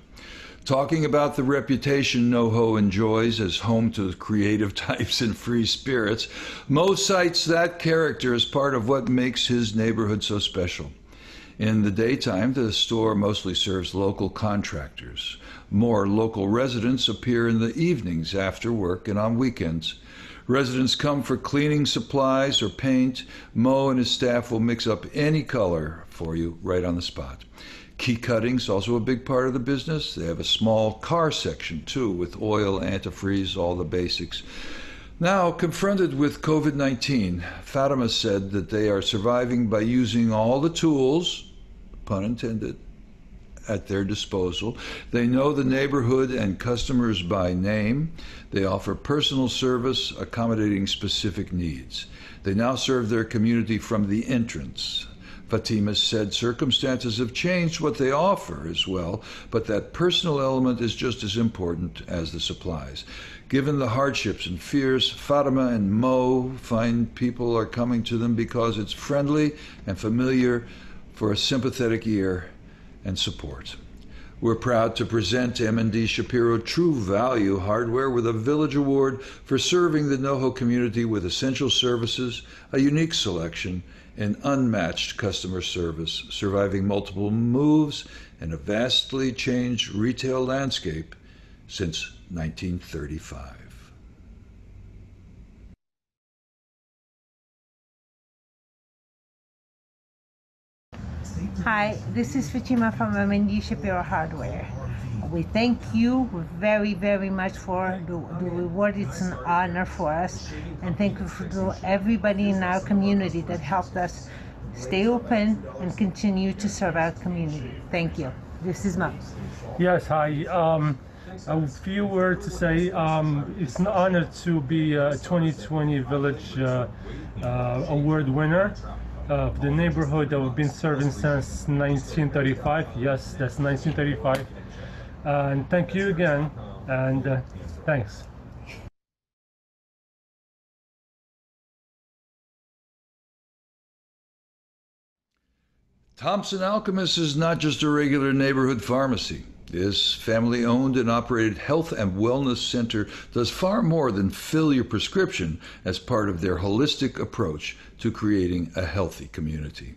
Talking about the reputation NoHo enjoys as home to creative types and free spirits, Mo cites that character as part of what makes his neighborhood so special. In the daytime, the store mostly serves local contractors. More local residents appear in the evenings after work and on weekends. Residents come for cleaning supplies or paint. Mo and his staff will mix up any color for you right on the spot. Key cutting's also a big part of the business. They have a small car section too, with oil, antifreeze, all the basics. Now, confronted with COVID-19, Fatima said that they are surviving by using all the tools, pun intended, at their disposal. They know the neighborhood and customers by name. They offer personal service accommodating specific needs. They now serve their community from the entrance. Fatima said circumstances have changed what they offer as well, but that personal element is just as important as the supplies. Given the hardships and fears, Fatima and Mo find people are coming to them because it's friendly and familiar for a sympathetic ear and support. We're proud to present M&D Shapiro True Value Hardware with a Village Award for serving the NoHo community with essential services, a unique selection, and unmatched customer service, surviving multiple moves and a vastly changed retail landscape since 1935. Hi, this is Fatima from M&D Shapiro Hardware. We thank you very, very much for the reward. It's an honor for us. And thank you to everybody in our community that helped us stay open and continue to serve our community. Thank you. This is Max. Yes, hi. A few words to say. It's an honor to be a 2020 Village Award winner of the neighborhood that we've been serving since 1935. Yes, that's 1935. And thank you again, and thanks. Thompson Alchemists is not just a regular neighborhood pharmacy. This family-owned and operated health and wellness center does far more than fill your prescription as part of their holistic approach to creating a healthy community.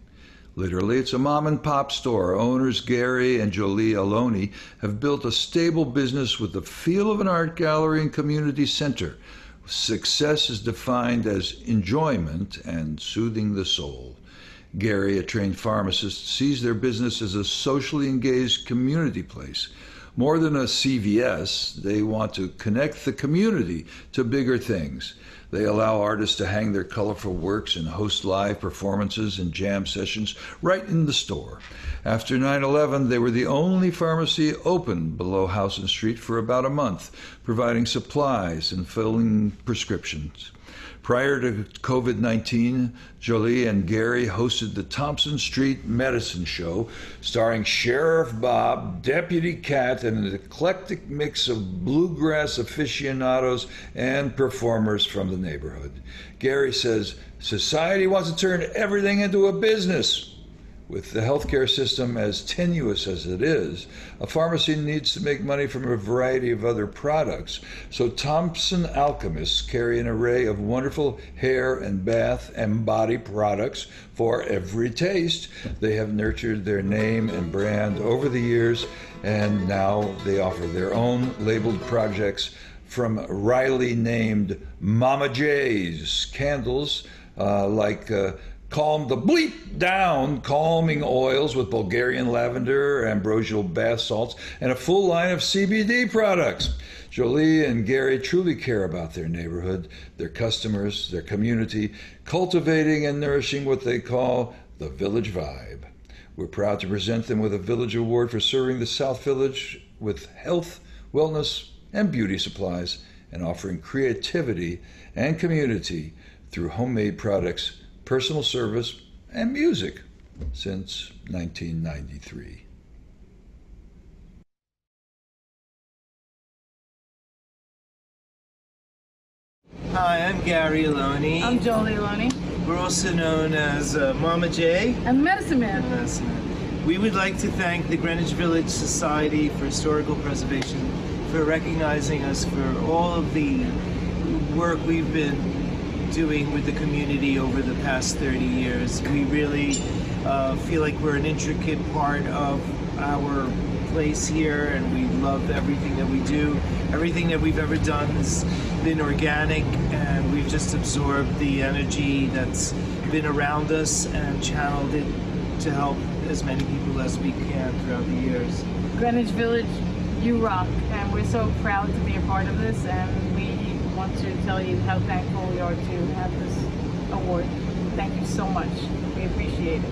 Literally, it's a mom-and-pop store. Owners Gary and Jolie Aloni have built a stable business with the feel of an art gallery and community center. Success is defined as enjoyment and soothing the soul. Gary, a trained pharmacist, sees their business as a socially engaged community place. More than a CVS, they want to connect the community to bigger things. They allow artists to hang their colorful works and host live performances and jam sessions right in the store. After 9/11, they were the only pharmacy open below Housen Street for about a month, providing supplies and filling prescriptions. Prior to COVID-19, Jolie and Gary hosted the Thompson Street Medicine Show, starring Sheriff Bob, Deputy Cat, and an eclectic mix of bluegrass aficionados and performers from the neighborhood. Gary says, society wants to turn everything into a business. With the healthcare system as tenuous as it is, a pharmacy needs to make money from a variety of other products. So Thompson Alchemists carry an array of wonderful hair and bath and body products for every taste. They have nurtured their name and brand over the years, and now they offer their own labeled projects, from Riley named Mama J's candles like Calm the Bleep Down calming oils with Bulgarian lavender, ambrosial bath salts, and a full line of CBD products. Jolie and Gary truly care about their neighborhood, their customers, their community, cultivating and nourishing what they call the Village Vibe. We're proud to present them with a Village Award for serving the South Village with health, wellness, and beauty supplies, and offering creativity and community through homemade products, personal service, and music since 1993. Hi, I'm Gary Aloni. I'm Jolie Aloni. We're also known as Mama J. And Medicine Man. Medicine Man. We would like to thank the Greenwich Village Society for Historical Preservation for recognizing us for all of the work we've been doing with the community over the past 30 years. We really feel like we're an intricate part of our place here, and we love everything that we do. Everything that we've ever done has been organic, and we've just absorbed the energy that's been around us and channeled it to help as many people as we can throughout the years. Greenwich Village, you rock, and we're so proud to be a part of this, and we want to tell you how thankful we are to have this award. Thank you so much. We appreciate it.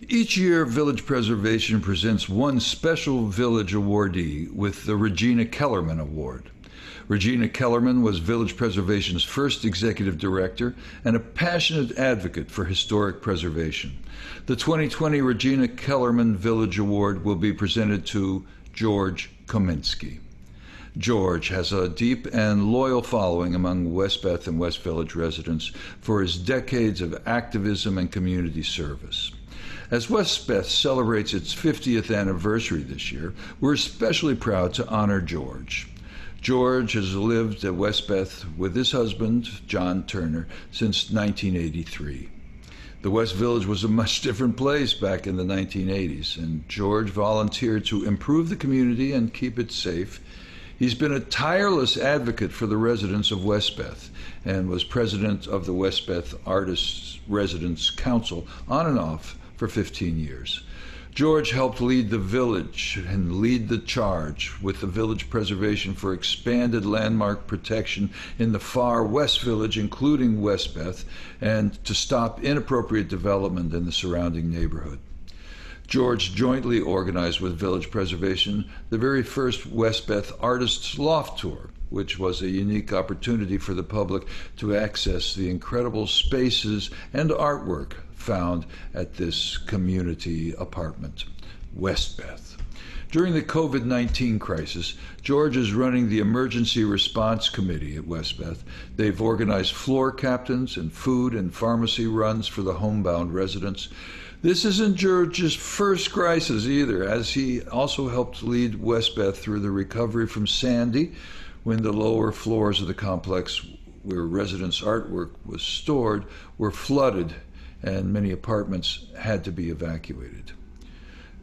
Each year, Village Preservation presents one special Village awardee with the Regina Kellerman Award. Regina Kellerman was Village Preservation's first executive director and a passionate advocate for historic preservation. The 2020 Regina Kellerman Village Award will be presented to George Cominskie. George has a deep and loyal following among Westbeth and West Village residents for his decades of activism and community service. As Westbeth celebrates its 50th anniversary this year, we're especially proud to honor George. George has lived at Westbeth with his husband, John Turner, since 1983. The West Village was a much different place back in the 1980s, and George volunteered to improve the community and keep it safe. He's been a tireless advocate for the residents of Westbeth and was president of the Westbeth Artists Residents Council on and off for 15 years. George helped lead the village and lead the charge with the village preservation for expanded landmark protection in the far West Village, including Westbeth, and to stop inappropriate development in the surrounding neighborhood. George jointly organized with Village Preservation the very first Westbeth Artists Loft Tour, which was a unique opportunity for the public to access the incredible spaces and artwork found at this community apartment, Westbeth. During the COVID-19 crisis, George is running the Emergency Response Committee at Westbeth. They've organized floor captains and food and pharmacy runs for the homebound residents. This isn't George's first crisis either, as he also helped lead Westbeth through the recovery from Sandy, when the lower floors of the complex where residents' artwork was stored were flooded and many apartments had to be evacuated.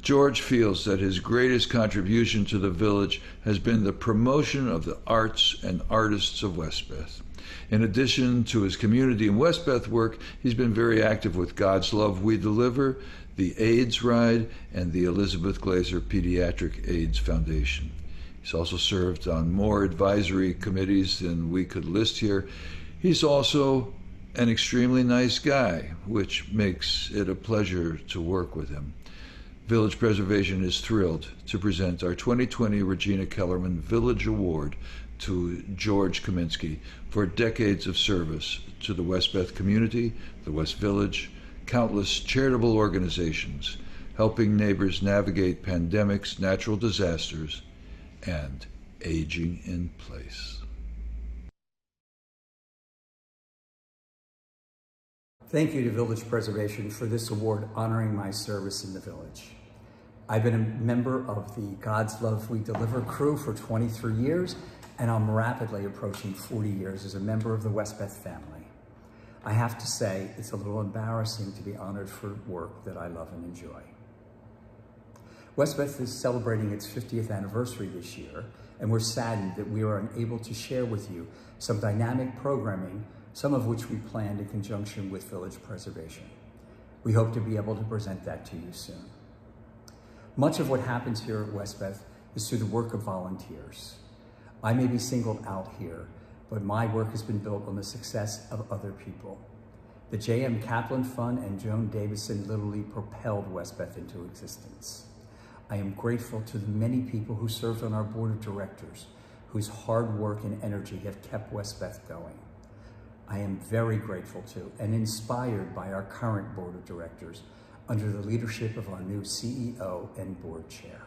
George feels that his greatest contribution to the village has been the promotion of the arts and artists of Westbeth. In addition to his community and Westbeth work, he's been very active with God's Love We Deliver, the AIDS Ride, and the Elizabeth Glaser Pediatric AIDS Foundation. He's also served on more advisory committees than we could list here. He's also an extremely nice guy, which makes it a pleasure to work with him. Village Preservation is thrilled to present our 2020 Regina Kellerman Village Award to George Cominskie for decades of service to the Westbeth community, the West Village, countless charitable organizations, helping neighbors navigate pandemics, natural disasters, and aging in place. Thank you to Village Preservation for this award honoring my service in the village. I've been a member of the God's Love We Deliver crew for 23 years, and I'm rapidly approaching 40 years as a member of the Westbeth family. I have to say, it's a little embarrassing to be honored for work that I love and enjoy. Westbeth is celebrating its 50th anniversary this year, and we're saddened that we are unable to share with you some dynamic programming, some of which we planned in conjunction with Village Preservation. We hope to be able to present that to you soon. Much of what happens here at Westbeth is through the work of volunteers. I may be singled out here, but my work has been built on the success of other people. The J.M. Kaplan Fund and Joan Davison literally propelled Westbeth into existence. I am grateful to the many people who served on our board of directors, whose hard work and energy have kept Westbeth going. I am very grateful to and inspired by our current board of directors under the leadership of our new CEO and board chair.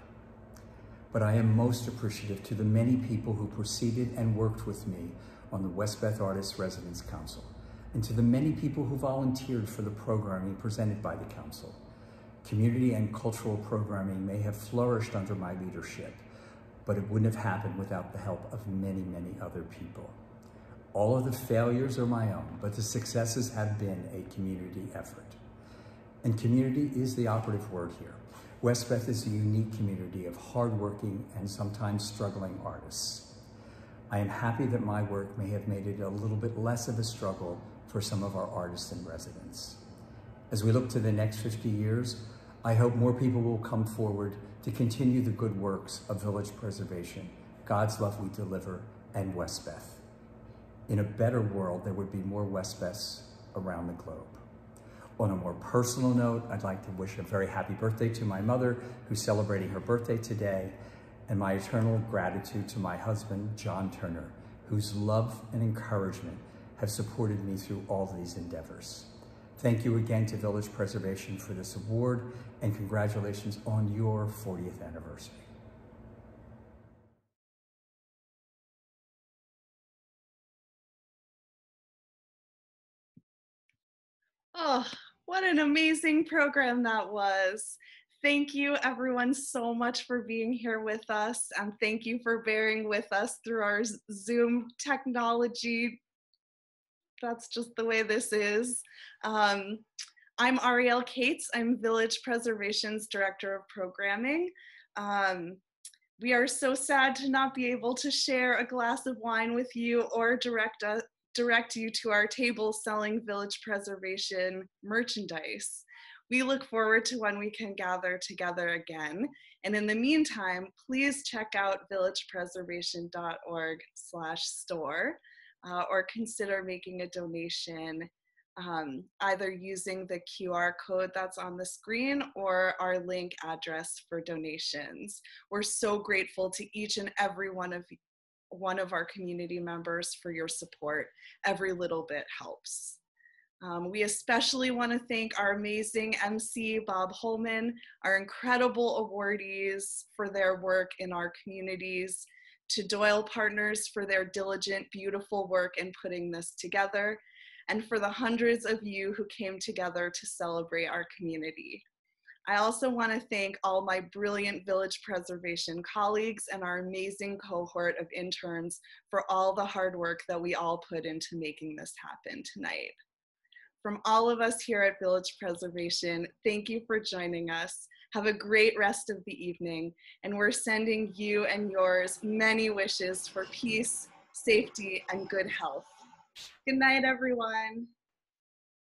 But I am most appreciative to the many people who preceded and worked with me on the Westbeth Artists Residence Council, and to the many people who volunteered for the programming presented by the council. Community and cultural programming may have flourished under my leadership, but it wouldn't have happened without the help of many, many other people. All of the failures are my own, but the successes have been a community effort. And community is the operative word here. Westbeth is a unique community of hardworking and sometimes struggling artists. I am happy that my work may have made it a little bit less of a struggle for some of our artists and residents. As we look to the next 50 years, I hope more people will come forward to continue the good works of Village Preservation, God's Love We Deliver, and Westbeth. In a better world, there would be more Westbeths around the globe. On a more personal note, I'd like to wish a very happy birthday to my mother, who's celebrating her birthday today, and my eternal gratitude to my husband, John Turner, whose love and encouragement have supported me through all these endeavors. Thank you again to Village Preservation for this award, and congratulations on your 40th anniversary. Oh, what an amazing program that was. Thank you everyone so much for being here with us, and thank you for bearing with us through our Zoom technology. That's just the way this is. I'm Ariel Cates. I'm Village Preservation's Director of Programming. We are so sad to not be able to share a glass of wine with you or direct you to our table selling Village Preservation merchandise. We look forward to when we can gather together again. And in the meantime, please check out villagepreservation.org/store or consider making a donation either using the QR code that's on the screen or our link address for donations. We're so grateful to each and every one of our community members for your support. Every little bit helps. We especially want to thank our amazing MC, Bob Holman, our incredible awardees for their work in our communities, to Doyle Partners for their diligent, beautiful work in putting this together, and for the hundreds of you who came together to celebrate our community. I also want to thank all my brilliant village preservation colleagues and our amazing cohort of interns for all the hard work that we all put into making this happen tonight. From all of us here at Village Preservation, thank you for joining us. Have a great rest of the evening, and we're sending you and yours many wishes for peace, safety, and good health. Good night, everyone.